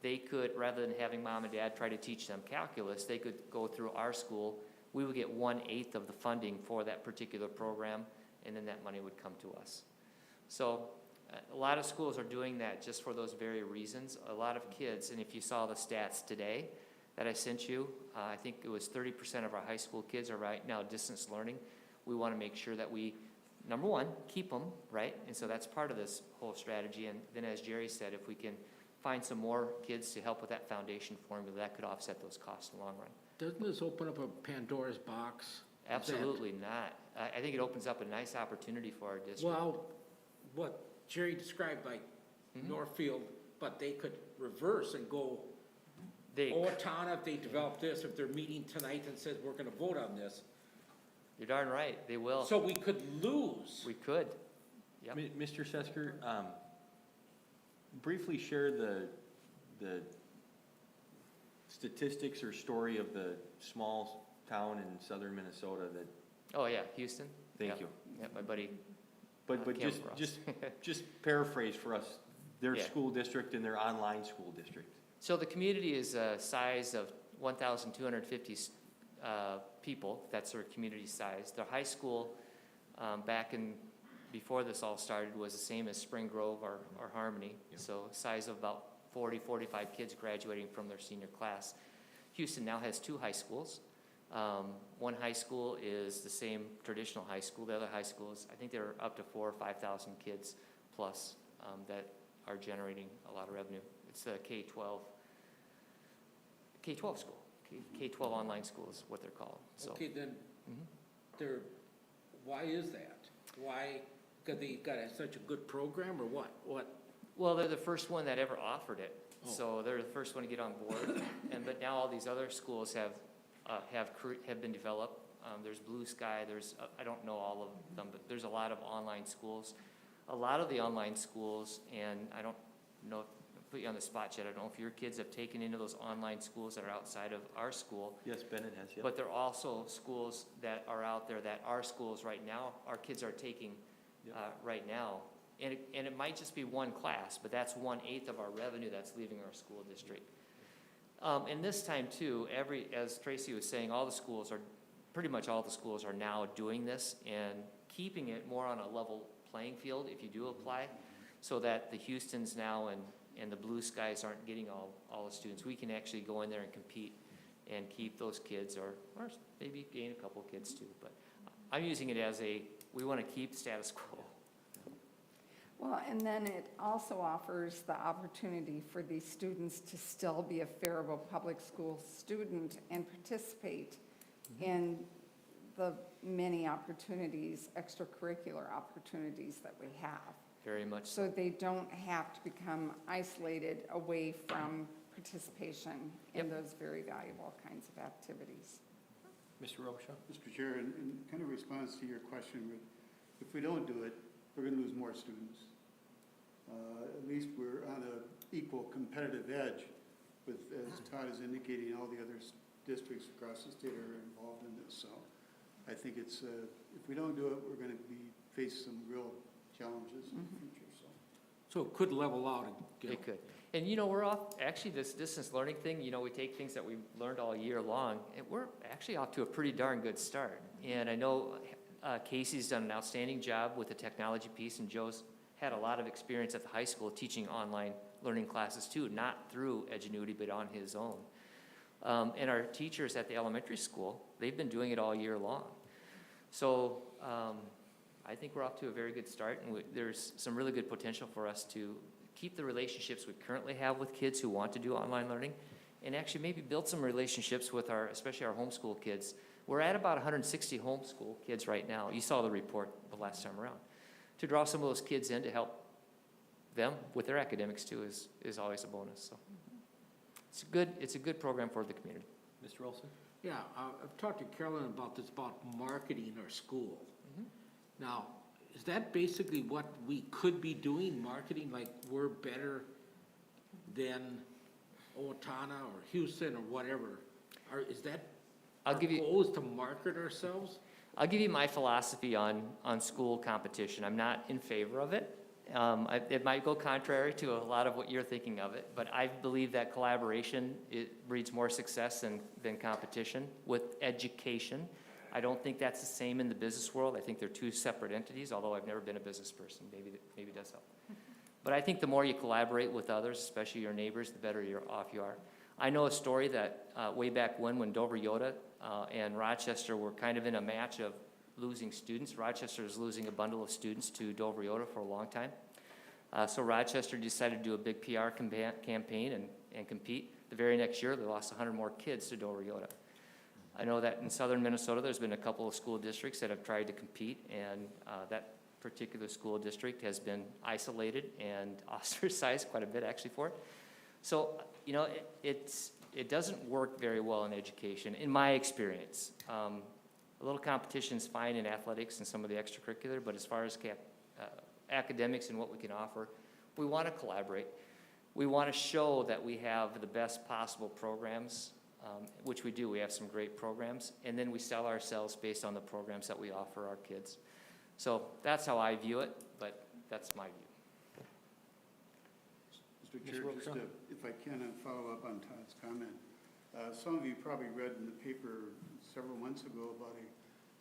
they could, rather than having mom and dad try to teach them calculus, they could go through our school. We would get 1/8 of the funding for that particular program, and then that money would come to us. So a lot of schools are doing that just for those very reasons. A lot of kids, and if you saw the stats today that I sent you, I think it was 30% of our high school kids are right now distance learning. We want to make sure that we, number one, keep them, right? And so that's part of this whole strategy. And then as Jerry said, if we can find some more kids to help with that foundation formula, that could offset those costs in the long run. Doesn't this open up a Pandora's box? Absolutely not. I think it opens up a nice opportunity for our district. Well, what Jerry described, like Northfield, but they could reverse and go, Owatonna, if they develop this, if they're meeting tonight and says, we're gonna vote on this. You're darn right, they will. So we could lose. We could. Yep. Mr. Sesker, briefly share the statistics or story of the small town in southern Minnesota that. Oh, yeah, Houston? Thank you. Yeah, my buddy. But Cam just paraphrase for us, their Yeah. school district and their online school district. So the community is a size of 1,250 people. That's their community size. Their high school, before this all started, was the same as Spring Grove or Harmony. Yep. So size of about 40, 45 kids graduating from their senior class. Houston now has 2 high schools. One high school is the same traditional high school. The other high schools, I think they're up to 4,000 or 5,000 kids plus that are generating a lot of revenue. It's a K-12 school. K-12 online school is what they're called. So. Okay, then, why is that? Why, because they got such a good program, or what? Well, they're the first one that ever offered it. Oh. So they're the first one to get on board. But now all these other schools have been developed. There's Blue Sky, I don't know all of them, but there's a lot of online schools. A lot of the online schools, and I don't know, put you on the spot, Chad, I don't know if your kids have taken into those online schools that are outside of our school. Yes, Bennett has, yeah. But there are also schools that are out there that our schools right now, our kids are taking right now. And it might just be one class, but that's 1/8 of our revenue that's leaving our school district. And this time too, as Tracy was saying, pretty much all the schools are now doing this and keeping it more on a level playing field if you do apply, so that the Houstons now and the Blue Skies aren't getting all the students. We can actually go in there and compete and keep those kids, or maybe gain a couple of kids too. But I'm using it as we want to keep status quo. Well, and then it also offers the opportunity for these students to still be a Faribault Public School student and participate in the many opportunities, extracurricular opportunities that we have. Very much So they don't have to become isolated away from participation in those very valuable kinds of activities. Mr. Robichaud? Mr. Chair, in kind of response to your question, if we don't do it, we're going to lose more students. At least we're on an equal competitive edge with, as Todd is indicating, all the other districts across the state are involved in this. So I think it's, if we don't do it, we're going to face some real challenges in the future. So it could level out again. It could. And we're off, actually this distance learning thing, we take things that we've learned all year long, and we're actually off to a pretty darn good start. And I know Casey's done an outstanding job with the technology piece, and Joe's had a lot of experience at the high school teaching online learning classes too, not through Edgenuity, but on his own. And our teachers at the elementary school, they've been doing it all year long. So I think we're off to a very good start, and there's some really good potential for us to keep the relationships we currently have with kids who want to do online learning, and actually maybe build some relationships with especially our homeschool kids. We're at about 160 homeschool kids right now. You saw the report the last time around. To draw some of those kids in to help them with their academics too is always a bonus. So it's a good program for the community. Mr. Olson? Yeah, I've talked to Carolyn about this, about marketing our school. Now, is that basically what we could be doing, marketing, like we're better than Owatonna or Houston or whatever? Is that our goal is to market ourselves? I'll give you my philosophy on school competition. I'm not in favor of it. It might go contrary to a lot of what you're thinking of it, but I believe that collaboration, it breeds more success than competition with education. I don't think that's the same in the business world. I think they're two separate entities, although I've never been a business person. Maybe it does help. But I think the more you collaborate with others, especially your neighbors, the better off you are. I know a story that way back when Dover Yoda and Rochester were kind of in a match of losing students. Rochester was losing a bundle of students to Dover Yoda for a long time. So Rochester decided to do a big PR campaign and compete. The very next year, they lost 100 more kids to Dover Yoda. I know that in southern Minnesota, there's been a couple of school districts that have tried to compete, and that particular school district has been isolated and ostracized quite a bit actually for it. So, you know, it doesn't work very well in education, in my experience. A little competition is fine in athletics and some of the extracurricular, but as far as academics and what we can offer, we want to collaborate. We want to show that we have the best possible programs, which we do. We have some great programs, and then we sell ourselves based on the programs that we offer our kids. So that's how I view it, but that's my view. Mr. Chair, just if I can follow up on Todd's comment. Some of you probably read in the paper several months ago about a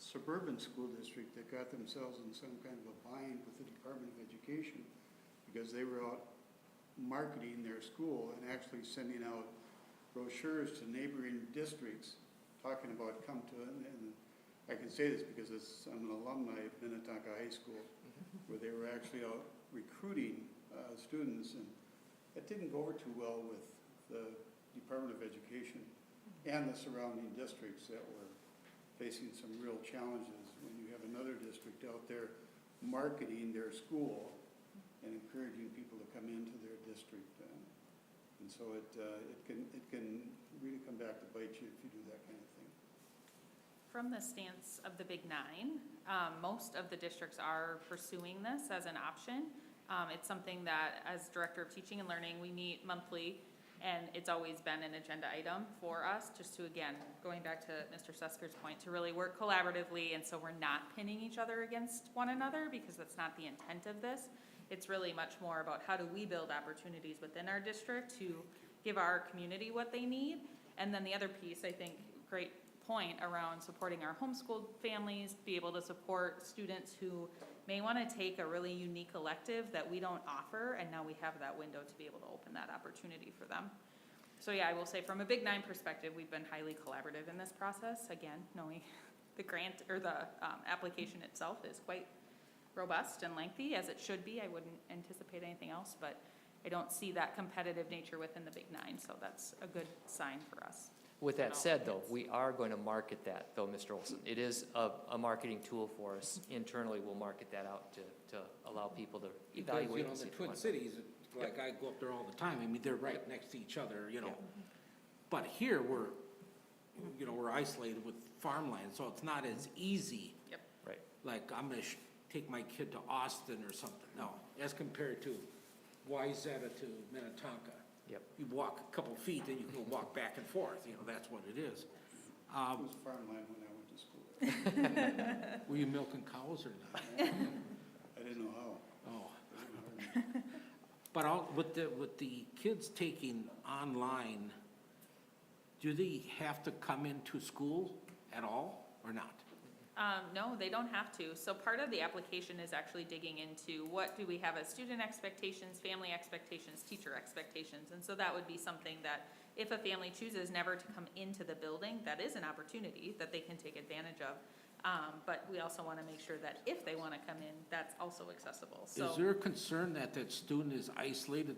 suburban school district that got themselves in some kind of a bind with the Department of Education because they were out marketing their school and actually sending out brochures to neighboring districts talking about come to it. And I can say this because I'm an alumni of Minnetonka High School where they were actually out recruiting students, and it didn't go over too well with the Department of Education and the surrounding districts that were facing some real challenges when you have another district out there marketing their school and encouraging people to come into their district. And so it can really come back to bite you if you do that kind of thing. From the stance of the Big Nine, most of the districts are pursuing this as an option. It's something that, as Director of Teaching and Learning, we meet monthly, and it's always been an agenda item for us, just to, again, going back to Mr. Susker's point, to really work collaboratively, and so we're not pinning each other against one another, because that's not the intent of this. It's really much more about how do we build opportunities within our district to give our community what they need. And then the other piece, I think, great point around supporting our homeschooled families, be able to support students who may want to take a really unique elective that we don't offer, and now we have that window to be able to open that opportunity for them. So yeah, I will say from a Big Nine perspective, we've been highly collaborative in this process. Again, knowing the grant or the application itself is quite robust and lengthy, as it should be. I wouldn't anticipate anything else, but I don't see that competitive nature within the Big Nine, so that's a good sign for us. With that said, though, we are going to market that, though, Mr. Olson. It is a marketing tool for us. Internally, we'll market that out to allow people to evaluate. Because, you know, the Twin Cities, like I go up there all the time. I mean, they're right next to each other, you know. But here, we're isolated with farmland, so it's not as easy. Yep. Right. Like, I'm gonna take my kid to Austin or something. No, as compared to Wayzata to Minnetonka. Yep. You walk a couple feet, then you can walk back and forth, you know, that's what it is. It was farmland when I went to school. Were you milking cows or not? I didn't know how. Oh. But with the kids taking online, do they have to come into school at all or not? No, they don't have to. So part of the application is actually digging into what do we have as student expectations, family expectations, teacher expectations. And so that would be something that if a family chooses never to come into the building, that is an opportunity that they can take advantage of. But we also want to make sure that if they want to come in, that's also accessible. So, is there a concern that that student is isolated,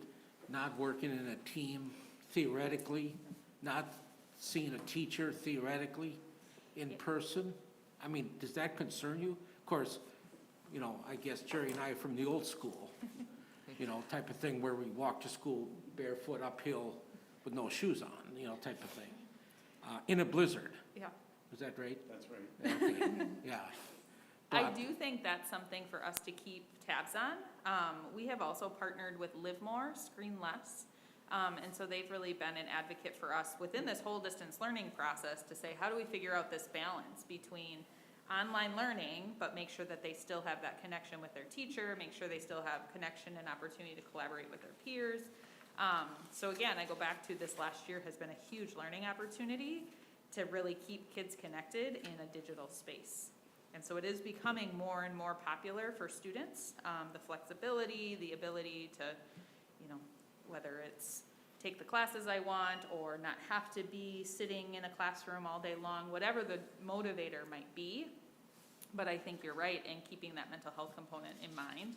not working in a team theoretically, not seeing a teacher theoretically in person? I mean, does that concern you? Of course, you know, I guess Jerry and I are from the old school, you know, type of thing where we walk to school barefoot uphill with no shoes on, you know, type of thing. In a blizzard. yeah. Is that right? That's right. Okay. Yeah. I do think that's something for us to keep tabs on. We have also partnered with Live More, Screen Less. And so they've really been an advocate for us within this whole distance learning process to say, how do we figure out this balance between online learning, but make sure that they still have that connection with their teacher, make sure they still have connection and opportunity to collaborate with their peers. So again, I go back to this last year has been a huge learning opportunity to really keep kids connected in a digital space. And so it is becoming more and more popular for students, the flexibility, the ability to, you know, whether it's take the classes I want or not have to be sitting in a classroom all day long, whatever the motivator might be. But I think you're right in keeping that mental health component in mind,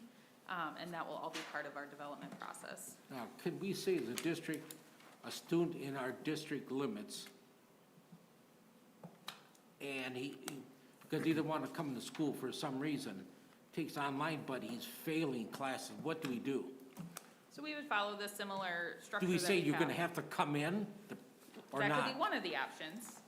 and that will all be part of our development process. Now, could we say the district, a student in our district limits, and because he doesn't want to come to school for some reason, takes online, but he's failing classes, what do we do? So we would follow the similar structure Do we that say we you're have. gonna have to come in, or That not? could be one of the options.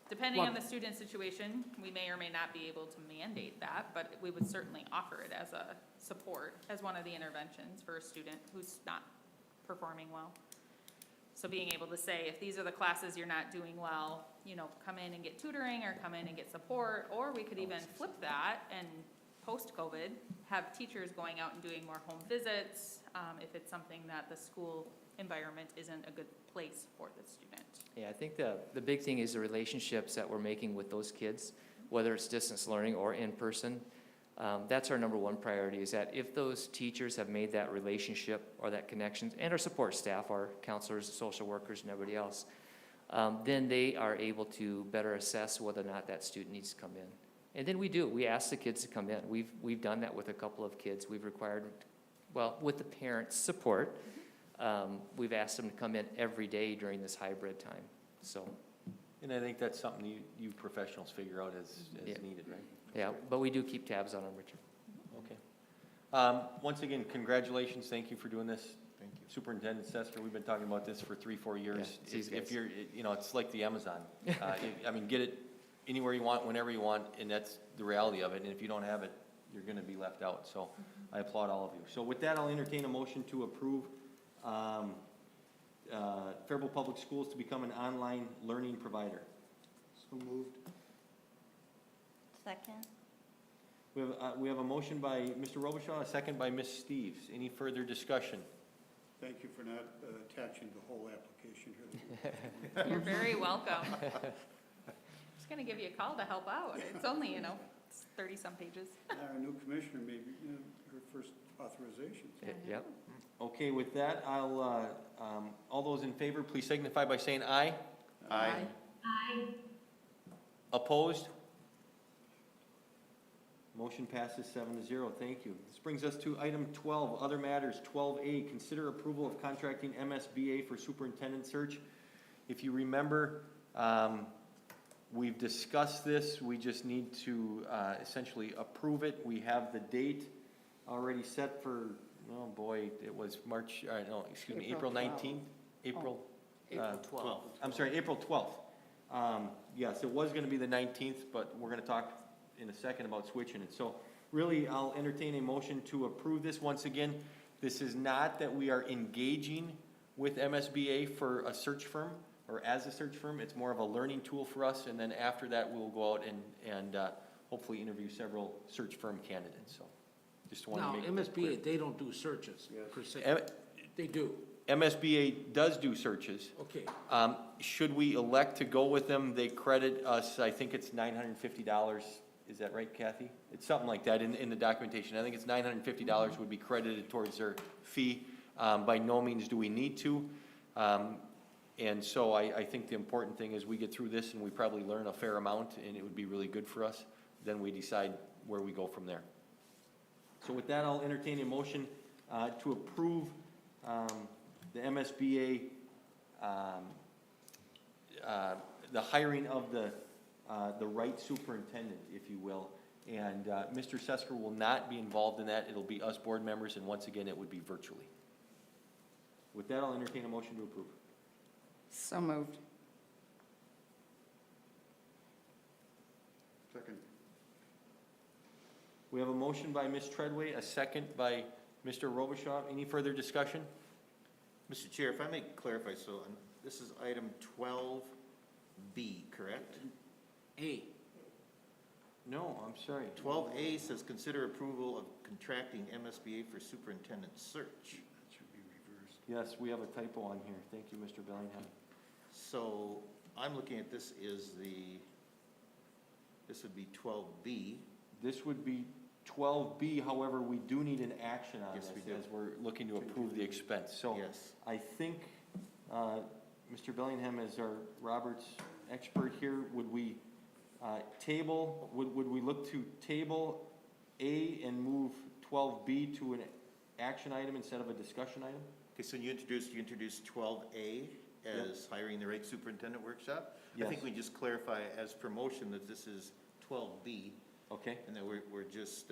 Depending Well- on the student situation, we may or may not be able to mandate that, but we would certainly offer it as a support, as one of the interventions for a student who's not performing well. So being able to say, if these are the classes you're not doing well, you know, come in and get tutoring or come in and get support, or we could even flip that and post-COVID, have teachers going out and doing more home visits, if it's something that the school environment isn't a good place for the student. Yeah, I think the big thing is the relationships that we're making with those kids, whether it's distance learning or in person. That's our number one priority, is that if those teachers have made that relationship or that connection, and our support staff, our counselors, social workers, and everybody else, then they are able to better assess whether or not that student needs to come in. And then we ask the kids to come in. We've done that with a couple of kids. We've required, well, with the parents' support, we've asked them to come in every day during this hybrid time, so. And I think that's something you professionals figure out as Yeah. needed, right? Yeah, but we do keep tabs on them, Richard. Okay. Once again, congratulations, thank you for doing this. Thank you. Superintendent Sester, we've been talking about this for 3-4 years. Yeah, these If guys. you're, you know, it's like the Amazon. I mean, get it anywhere you want, whenever you want, and that's the reality of it. And if you don't have it, you're gonna be left out, so I applaud all of you. So with that, I'll entertain a motion to approve Faribault Public Schools to become an online learning provider. So moved. Second. We have a motion by Mr. Robichaud, a second by Ms. Steves. Any further discussion? Thank you for not attaching the whole application here. You're very welcome. Just gonna give you a call to help out. It's only, you know, 30-some pages. Our new commissioner, maybe, her first authorization. Yep. Okay, with that, I'll, all those in favor, please signify by saying aye. Aye. Opposed? Motion passes 7-0. Thank you. This brings us to item 12, other matters. 12A, consider approval of contracting MSBA for superintendent search. If you remember, we've discussed this. We just need to essentially approve it. We have the date already set for, oh boy, it was April 19th? April 12th. I'm sorry, April 12th. Yes, it was gonna be the 19th, but we're gonna talk in a second about switching it. So really, I'll entertain a motion to approve this. Once again, this is not that we are engaging with MSBA for a search firm or as a search firm. It's more of a learning tool for us, and then after that, we'll go out and hopefully interview several search firm candidates. So just want to Now, make that clear. MSBA, they don't do searches per se. M- They do, MSBA does do searches. okay. Should we elect to go with them, they credit us, I think it's $950. Is that right, Kathy? It's something like that in the documentation. I think it's $950 would be credited towards their fee. By no means do we need to. And so I think the important thing is we get through this and we probably learn a fair amount, and it would be really good for us. Then we decide where we go from there. So with that, I'll entertain a motion to approve the MSBA, the hiring of the right superintendent, if you will. And Mr. Sesker will not be involved in that. It'll be us board members, and once again, it would be virtually. With that, I'll entertain a motion to approve. So moved. Second. We have a motion by Ms. Treadway, a second by Mr. Robichaud. Any further discussion? Mr. Chair, if I may clarify, so this is item 12B, correct? A, No, I'm sorry. 12A says consider approval of contracting MSBA for superintendent search. That should be reversed. Yes, we have a typo on here. Thank you, Mr. Bellingham. So I'm looking at this this would be 12B. This would be 12B, however, we do need an action on Yes, this we do. as we're looking to approve the expense. So Yes. I think, Mr. Bellingham, as our Roberts expert here, would we would we look to table A and move 12B to an action item instead of a discussion item? Okay, so you introduced 12A as hiring the right superintendent workshop? I Yes. think we just clarify as promotion that this is 12B. Okay, And that we're just,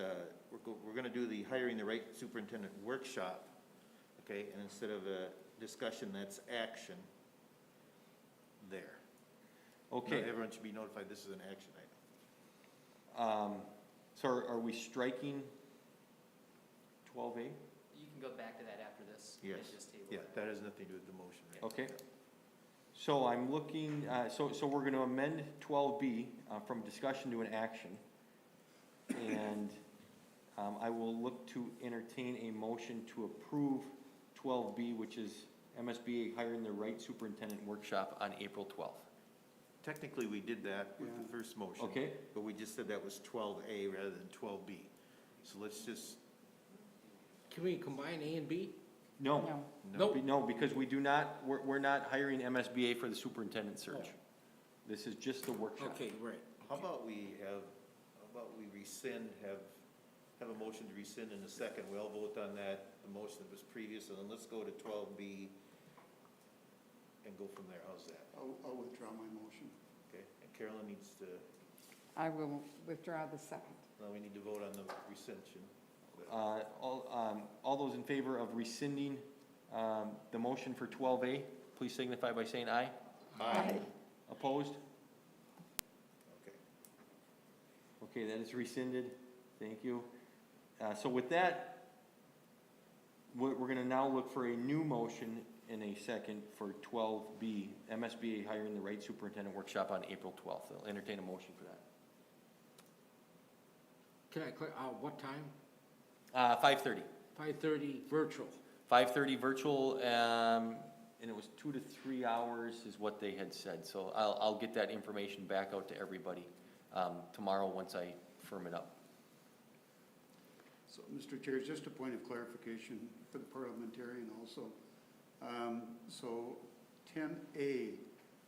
we're gonna do the hiring the right superintendent workshop, okay? And instead of a discussion, that's action there. okay. Now, everyone should be notified this is an action item. So are we striking 12A? You can go back to that after this. Yes. and just table Yeah, it. that has nothing to do with the motion, right? Okay. So I'm looking, so we're gonna amend 12B from discussion to an action. And I will look to entertain a motion to approve 12B, which is MSBA hiring the right superintendent workshop on April 12th. Technically, we did that with the Yeah. first motion. Okay. But we just said that was 12A rather than 12B. So let's just, Can we combine A and B? No. Nope. No, because we do not, we're not hiring MSBA for the superintendent search. This is just the workshop. Okay, right. how about we rescind, have a motion to rescind in a second. We all vote on that, the motion that was previous, and then let's go to 12B and go from there. How's that? I'll withdraw my motion. Okay, and Carolyn needs to, I will withdraw the second. now we need to vote on the rescission. All those in favor of rescinding the motion for 12A, please signify by saying aye. Aye. Opposed? Okay. Okay, that is rescinded. Thank you. So with that, we're going to now look for a new motion in a second for 12B, MSBA hiring the right superintendent workshop on April 12th. I'll entertain a motion for that. Can I, what time? 5:30. 5:30 virtual. 5:30 virtual, and it was 2 to 3 hours is what they had said. So I'll get that information back out to everybody tomorrow once I firm it up. So, Mr. Chair, just a point of clarification for the parliamentarian also. So 10A.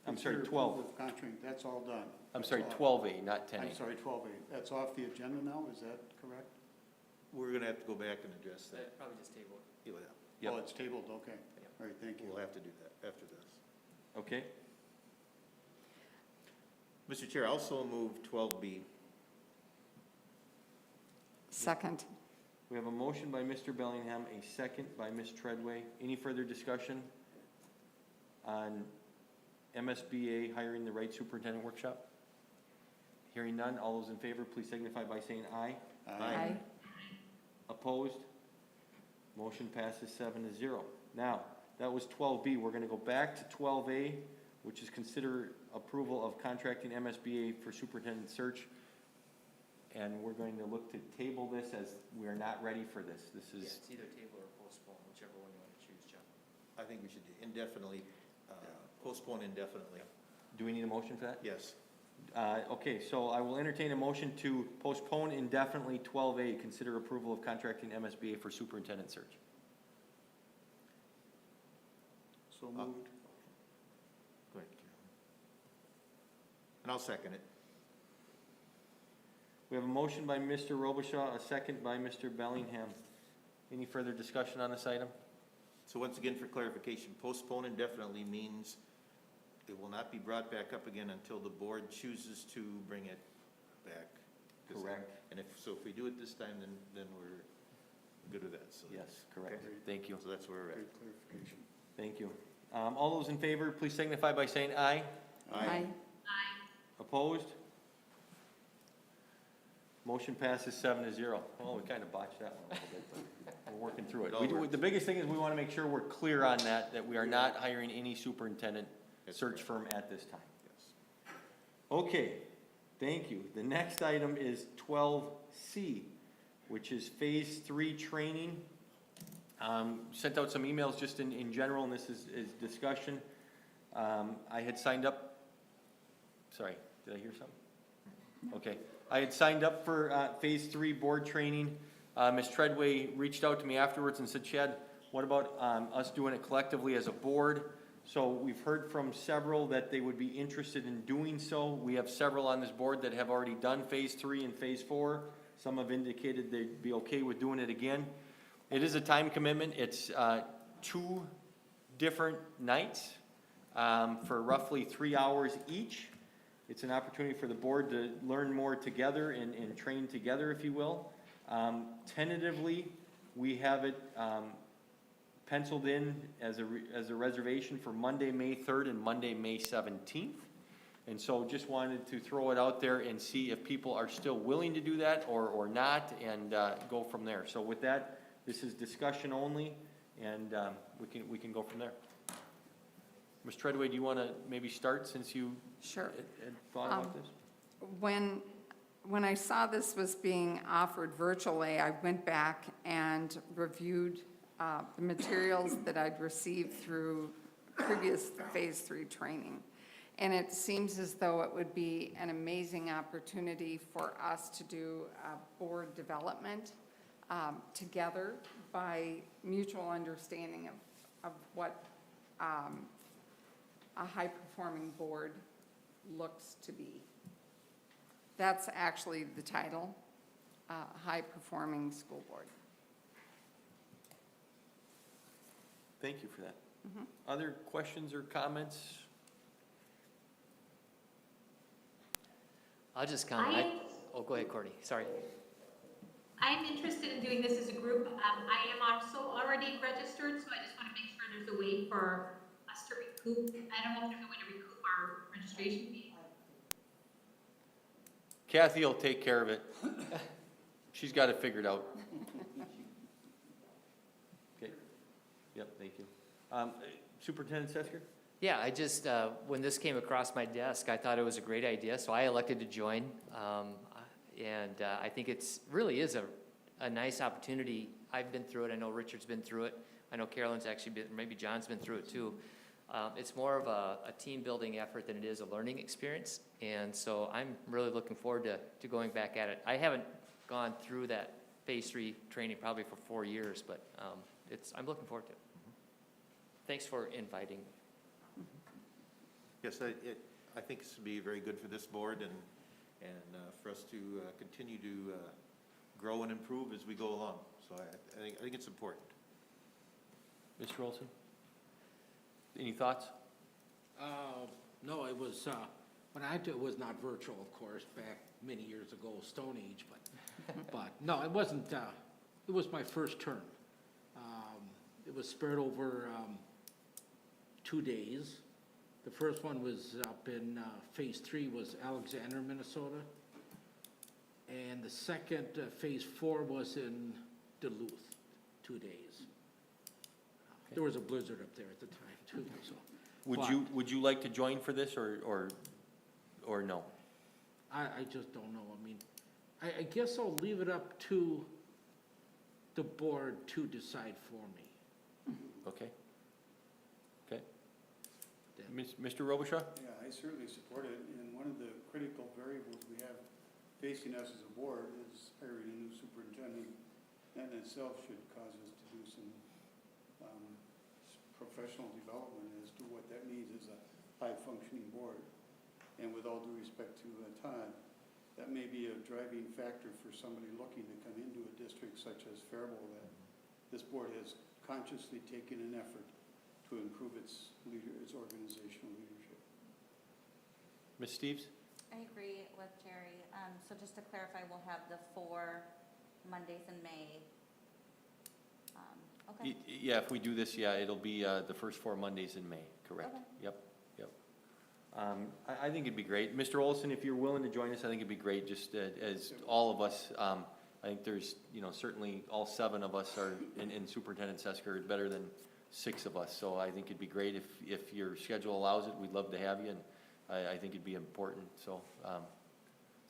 I'm sorry, consider 12. approval of Contract, that's all done. I'm That's sorry, off. 12A, not 10A. I'm sorry, 12A. That's off the agenda now, is that correct? We're gonna have to go back and address that. Probably just table it. Yeah, Yep. Oh, it's tabled, okay. All right, thank you. we'll have to do that after this. Okay? Mr. Chair, I also move 12B. Second. We have a motion by Mr. Bellingham, a second by Ms. Treadway. Any further discussion on MSBA hiring the right superintendent workshop? Hearing none, all those in favor, please signify by saying aye. Aye. Opposed? Motion passes 7-0. Now, that was 12B. We're gonna go back to 12A, which is consider approval of contracting MSBA for superintendent search. And we're going to look to table this as we are not ready for this. This Yeah, is, it's either table or postpone, whichever one you want to choose, John. I think we should indefinitely, postpone indefinitely. do we need a motion for that? Yes. Okay, so I will entertain a motion to postpone indefinitely 12A, consider approval of contracting MSBA for superintendent search. So moved. Go ahead, Carolyn. And I'll second it. We have a motion by Mr. Robichaud, a second by Mr. Bellingham. Any further discussion on this item? So once again, for clarification, postpone indefinitely means it will not be brought back up again until the board chooses to bring it back. Correct. And if we do it this time, then we're good with that, so. Yes, correct. Okay. Thank you. So that's where we're at. Great clarification. Thank you. All those in favor, please signify by saying aye. Aye. Opposed? Motion passes 7-0. Oh, we kind of botched that one a little bit, but we're working through It all works. it. The biggest thing is we want to make sure we're clear on that we are not hiring any superintendent That's search correct. firm at this time. Yes. Okay, Thank you. The next item is 12C, which is Phase 3 training. Sent out some emails just in general, and this is discussion. I had signed up, sorry, did I hear something? Okay. I had signed up for Phase 3 board training. Ms. Treadway reached out to me afterwards and said, Chad, what about us doing it collectively as a board? So we've heard from several that they would be interested in doing so. We have several on this board that have already done Phase 3 and Phase 4. Some have indicated they'd be okay with doing it again. It is a time commitment. It's 2 different nights for roughly 3 hours each. It's an opportunity for the board to learn more together and train together, if you will. Tentatively, we have it penciled in as a reservation for Monday, May 3rd and Monday, May 17th. And so just wanted to throw it out there and see if people are still willing to do that or not, and go from there. So with that, this is discussion only, and we can go from there. Ms. Treadway, do you want to maybe start since you Sure. had thought about this? When I saw this was being offered virtually, I went back and reviewed the materials that I'd received through previous Phase 3 training. And it seems as though it would be an amazing opportunity for us to do board development together by mutual understanding of what a high-performing board looks to be. That's actually the title, High-Performing School Board. Thank you for that. Other questions or comments? I'll just comment. Oh, go ahead, Courtney, sorry. I'm interested in doing this as a group. I am also already registered, so I just want to make sure there's a way for us to recoup. I don't know if there's a way to recoup our registration fee. Kathy will take care of it. She's got it figured out. Okay. Yep, thank you. Superintendent Sesker? Yeah, I just, when this came across my desk, I thought it was a great idea, so I elected to join. And I think it's really is a nice opportunity. I've been through it. I know Richard's been through it. I know Carolyn's actually been, maybe John's been through it too. It's more of a team building effort than it is a learning experience. And so I'm really looking forward to going back at it. I haven't gone through that Phase 3 training probably for 4 years, but I'm looking forward to it. Thanks for inviting. Yes, I think this would be very good for this board and for us to continue to grow and improve as we go along. So I think it's important. Mr. Olson? Any thoughts? No, it was, when I did, it was not virtual, of course, back many years ago, Stone Age, but no, it wasn't, it was my first term. It was spread over 2 days. The first one was up in Phase 3 was Alexander, Minnesota. And the second, Phase 4 was in Duluth, 2 days. There was a blizzard up there at the time too, so. Would you like to join for this or no? I just don't know. I mean, I guess I'll leave it up to the board to decide for me. Okay. Okay. Mr. Robichaud? Yeah, I certainly support it, and one of the critical variables we have facing us as a board is hiring a new superintendent. That in itself should cause us to do some professional development as to what that means as a high-functioning board. And with all due respect to Todd, that may be a driving factor for somebody looking to come into a district such as Faribault, that this board has consciously taken an effort to improve its organizational leadership. Ms. Steves? I agree with Jerry. So just to clarify, we'll have the 4 Mondays in May. Okay. Yeah, if we do this, yeah, it'll be the first 4 Mondays in May, correct? Okay. Yep. I think it'd be great. Mr. Olson, if you're willing to join us, I think it'd be great, just as all of us. I think there's, certainly all 7 of us are in Superintendent Sesker, better than 6 of us. So I think it'd be great if your schedule allows it. We'd love to have you, and I think it'd be important. So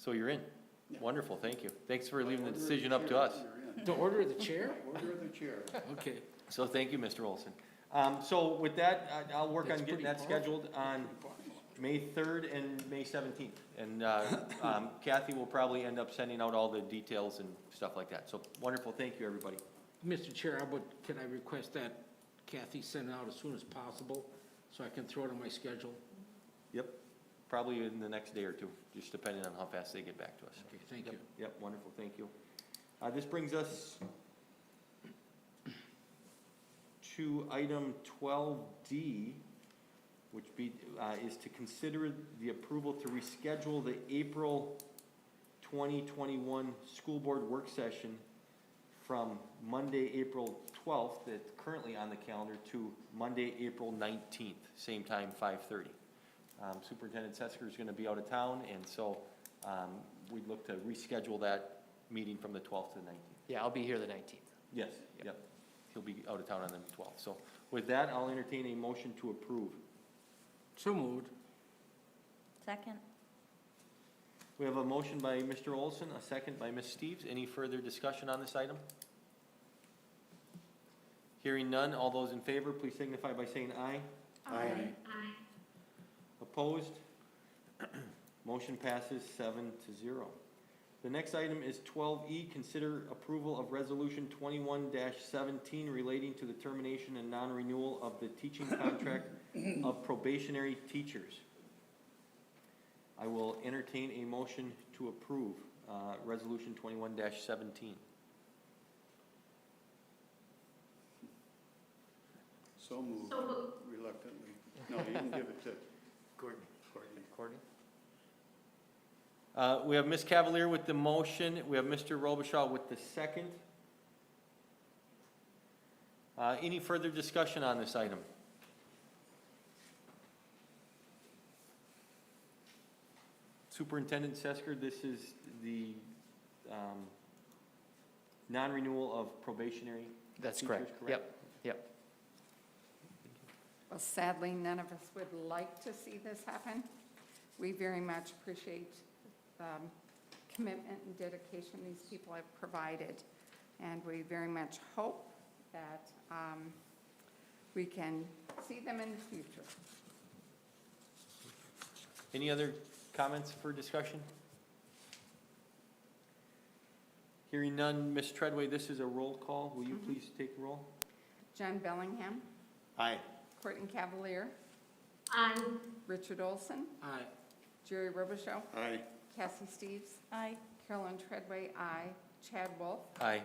So you're in. Yeah. Wonderful, thank you. Thanks for leaving the Order of decision the up to chair, us. you're in. The order of the chair? Order of the chair. Okay. So thank you, Mr. Olson. So with that, I'll work That's on getting pretty that powerful. scheduled on May 3rd and May 17th. And Kathy will probably end up sending out all the details and stuff like that. So wonderful, thank you, everybody. Mr. Chair, can I request that Kathy send it out as soon as possible, so I can throw it on my schedule? Yep, probably in the next day or two, just depending on how fast they get back to us. Okay, thank you. Yep, wonderful, thank you. This brings us to item 12D, which is to consider the approval to reschedule the April 2021 school board work session from Monday, April 12th, that's currently on the calendar, to Monday, April 19th, same time, 5:30. Superintendent Sesker is going to be out of town, and so we'd look to reschedule that meeting from the 12th to the 19th. Yeah, I'll be here the 19th. Yes, yep. He'll be out of town on the 12th. So with that, I'll entertain a motion to approve. So moved. Second? We have a motion by Mr. Olson, a second by Ms. Steves. Any further discussion on this item? Hearing none, all those in favor, please signify by saying aye. Aye. Opposed? Motion passes 7-0. The next item is 12E, consider approval of Resolution 21-17 relating to the termination and non-renewal of the teaching contract of probationary teachers. I will entertain a motion to approve Resolution 21-17. So moved, So moved. reluctantly. No, you can give it to Courtney. Courtney? We have Ms. Cavalier with the motion. We have Mr. Robichaud with the second. Any further discussion on this item? Superintendent Sesker, this is the non-renewal of probationary That's teachers, correct. Yep, yep. Well, sadly, none of us would like to see this happen. We very much appreciate the commitment and dedication these people have provided, and we very much hope that we can see them in the future. Any other comments for discussion? Hearing none, Ms. Treadway, this is a roll call. Will you please take the roll? John Bellingham, Aye. Courtney Cavalier, Aye. Richard Olson, Aye. Jerry Robichaud, Aye. Cassie Steves, Aye. Carolyn Treadway, aye. Chad Wolf. Aye.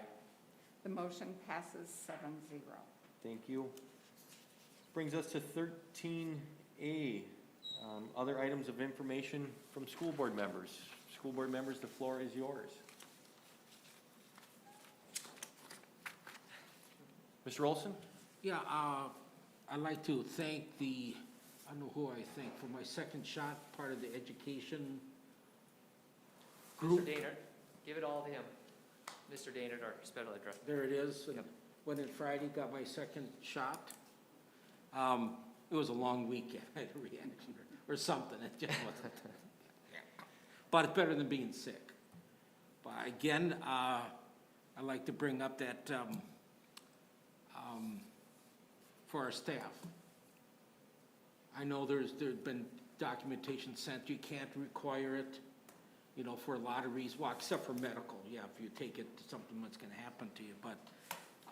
The motion passes 7-0. Thank you. Brings us to 13A, other items of information from school board members. School board members, the floor is yours. Mr. Olson? Yeah, I'd like to thank I don't know who I thank for my second shot, part of the education group. Mr. Daynard, give it all to him. Mr. Daynard, our special ed director. There it is. And Yep. went in Friday, got my second shot. It was a long weekend. I had a reaction or something. It just wasn't. But it's better than being sick. But again, I'd like to bring up that for our staff. I know there's been documentation sent. You can't require it, you know, for a lot of reasons. Well, except for medical. Yeah, if you take it, something that's going to happen to you. But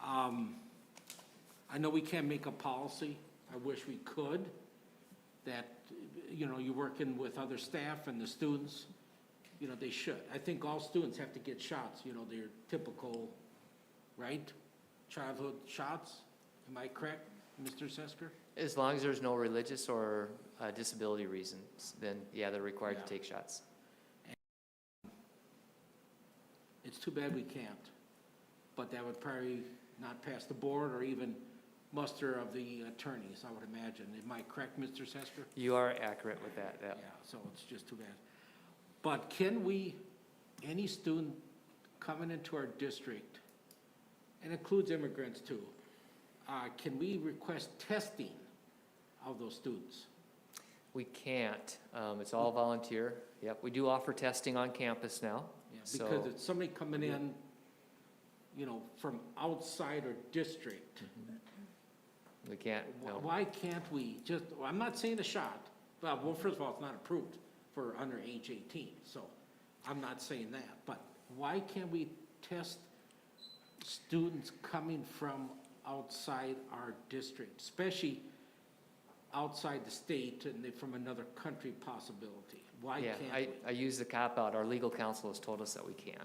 I know we can't make a policy. I wish we could. That, you know, you're working with other staff and the students, you know, they should. I think all students have to get shots, you know, their typical, right, childhood shots. Am I correct, Mr. Sesker? As long as there's no religious or disability reasons, then yeah, they're required to take shots. It's too bad we can't, but that would probably not pass the board or even muster of the attorneys, I would imagine. Am I correct, Mr. Sesker? You are accurate with that, yeah. Yeah, so it's just too bad. But can we, any student coming into our district, and includes immigrants too, can we request testing of those students? We can't. It's all volunteer. Yep, we do offer testing on campus now. Yeah, So- because it's somebody coming in, you know, from outside our district. We can't, no. Why can't we just, well, I'm not saying a shot, but, well, first of all, it's not approved for under age 18, so I'm not saying that. But why can't we test students coming from outside our district, especially outside the state and they from another country possibility? Why Yeah, can't we? I use the cop-out. Our legal counsel has told us that we can't.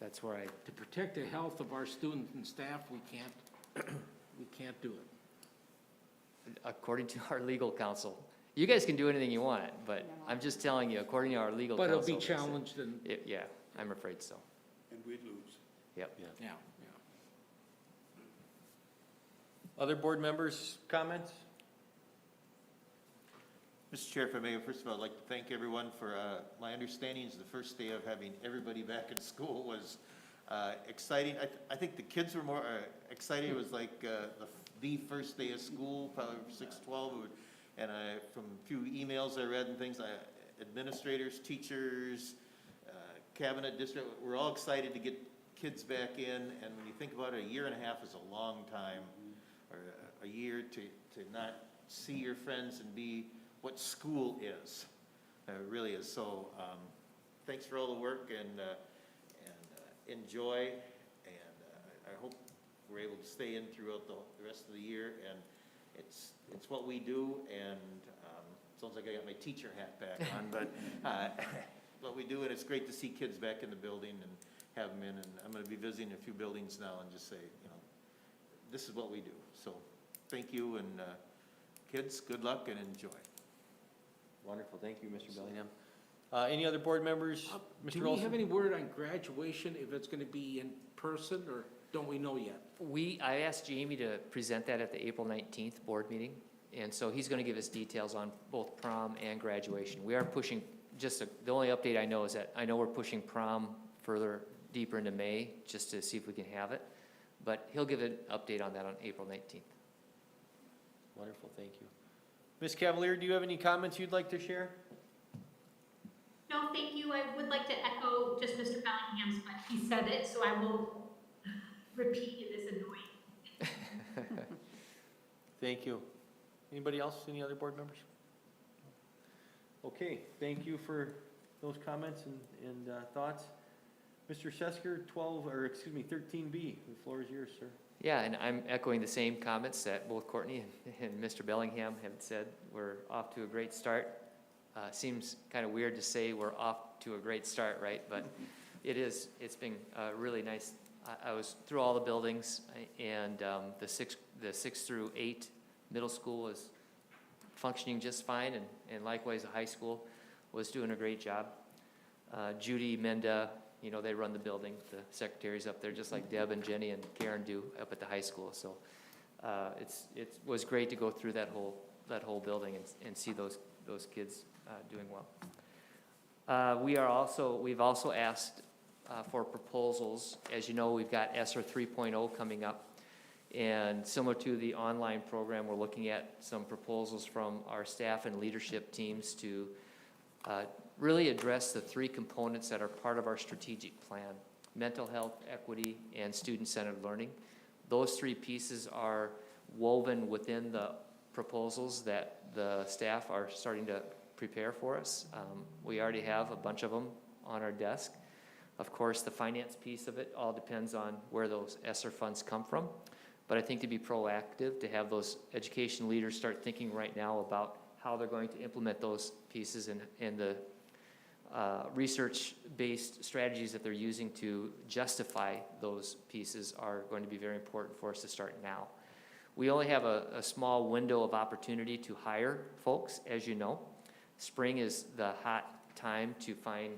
That's where I, To protect the health of our students and staff, we can't do it. according to our legal counsel. You guys can do anything you want, but I'm just telling you, according to our legal But counsel. it'll be they said- challenged and, Yeah, I'm afraid so. And we'd lose. Yep. yeah. Other board members' comments? Mr. Chair, if I may, first of all, I'd like to thank everyone for, my understanding is the first day of having everybody back in school was exciting. I think the kids were more excited. It was like the first day of school, probably 6/12. And from a few emails I read and things, administrators, teachers, cabinet district, we're all excited to get kids back in. And when you think about it, a year and a half is a long time, or a year to not see your friends and be what school is. It really is. So thanks for all the work and enjoy. And I hope we're able to stay in throughout the rest of the year. And it's what we do. And sounds like I got my teacher hat back on, but what we do. And it's great to see kids back in the building and have them in. And I'm going to be visiting a few buildings now and just say, you know, this is what we do. So thank you. And kids, good luck and enjoy. Wonderful, thank you, Mr. Bellingham. Any other board members? Mr. Do we Olson? have any word on graduation, if it's gonna be in person, or don't we know yet? I asked Jamie to present that at the April 19th board meeting, and so he's gonna give us details on both prom and graduation. We are pushing, the only update I know is that, I know we're pushing prom further, deeper into May, just to see if we can have it, but he'll give an update on that on April 19th. Wonderful, thank you. Ms. Cavalier, do you have any comments you'd like to share? No, thank you. I would like to echo just Mr. Bellingham's, but he said it, so I won't repeat it. It's annoying. Thank you. Anybody else? Any other board members? Okay, thank you for those comments and thoughts. Mr. Sesker, 13B, the floor is yours, sir. Yeah, and I'm echoing the same comments that both Courtney and Mr. Bellingham have said. We're off to a great start. Seems kind of weird to say we're off to a great start, right? But it's been really nice. I was through all the buildings, and the 6 through 8 middle school is functioning just fine, and likewise the high school was doing a great job. Judy, Menda, you know, they run the building, the secretaries up there, just like Deb and Jenny and Karen do up at the high school. So it was great to go through that whole building and see those kids doing well. We've also asked for proposals. As you know, we've got ESSER 3.0 coming up. And similar to the online program, we're looking at some proposals from our staff and leadership teams to really address the 3 components that are part of our strategic plan: mental health, equity, and student-centered learning. Those 3 pieces are woven within the proposals that the staff are starting to prepare for us. We already have a bunch of them on our desk. Of course, the finance piece of it all depends on where those ESSER funds come from. But I think to be proactive, to have those education leaders start thinking right now about how they're going to implement those pieces and the research-based strategies that they're using to justify those pieces are going to be very important for us to start now. We only have a small window of opportunity to hire folks, as you know. Spring is the hot time to find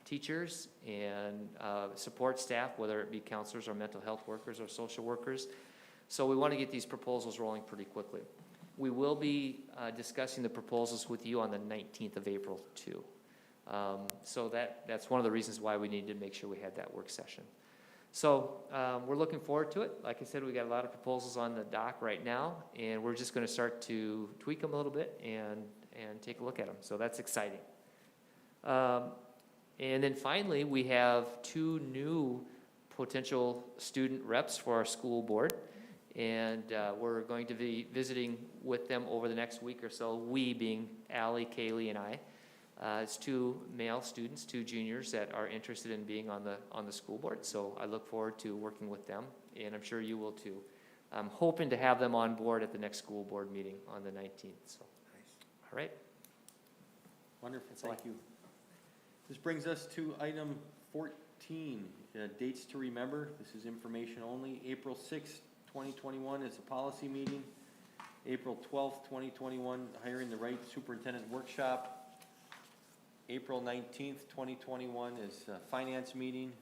teachers and support staff, whether it be counselors or mental health workers or social workers. So we want to get these proposals rolling pretty quickly. We will be discussing the proposals with you on the 19th of April too. So that's one of the reasons why we need to make sure we had that work session. So we're looking forward to it. Like I said, we got a lot of proposals on the dock right now, and we're just going to start to tweak them a little bit and take a look at them. So that's exciting. And then finally, we have 2 new potential student reps for our school board. And we're going to be visiting with them over the next week or so, we being Allie, Kaylee, and I. It's 2 male students, 2 juniors that are interested in being on the school board. So I look forward to working with them, and I'm sure you will too. I'm hoping to have them on board at the next school board meeting on the 19th. So, all right. Wonderful, thank you. This brings us to item 14, dates to remember. This is information only. April 6th, 2021 is a policy meeting. April 12th, 2021, hiring the right superintendent workshop. April 19th, 2021 is a finance meeting.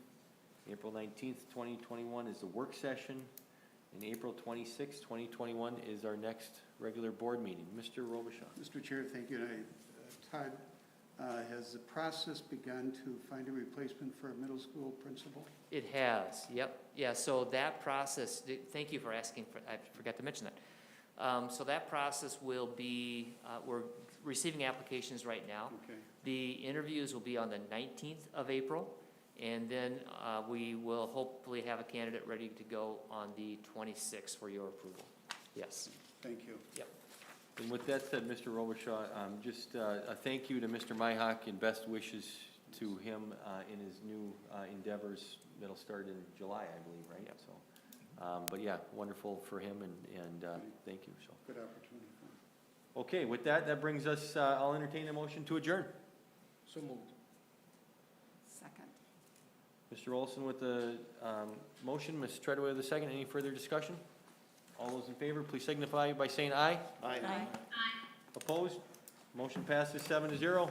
April 19th, 2021 is the work session. And April 26th, 2021 is our next regular board meeting. Mr. Robichaud. Mr. Chair, thank you. Todd, has the process begun to find a replacement for a middle school principal? It has, yep. Yeah, so that process, thank you for asking, I forgot to mention that. So that process will be, we're receiving applications right now. Okay. The interviews will be on the 19th of April, and then we will hopefully have a candidate ready to go on the 26th for your approval. Yes. Thank you. Yep. And with that said, Mr. Robichaud, just a thank you to Mr. Myhock and best wishes to him in his new endeavors that'll start in July, I believe, right? Yep. So, but yeah, wonderful for him and thank you. So. Good opportunity for him. Okay, with that, that brings us, I'll entertain a motion to adjourn. So moved. Second. Mr. Olson with the motion, Ms. Treadway with the second. Any further discussion? All those in favor, please signify by saying aye. Aye. Opposed? Motion passes 7-0.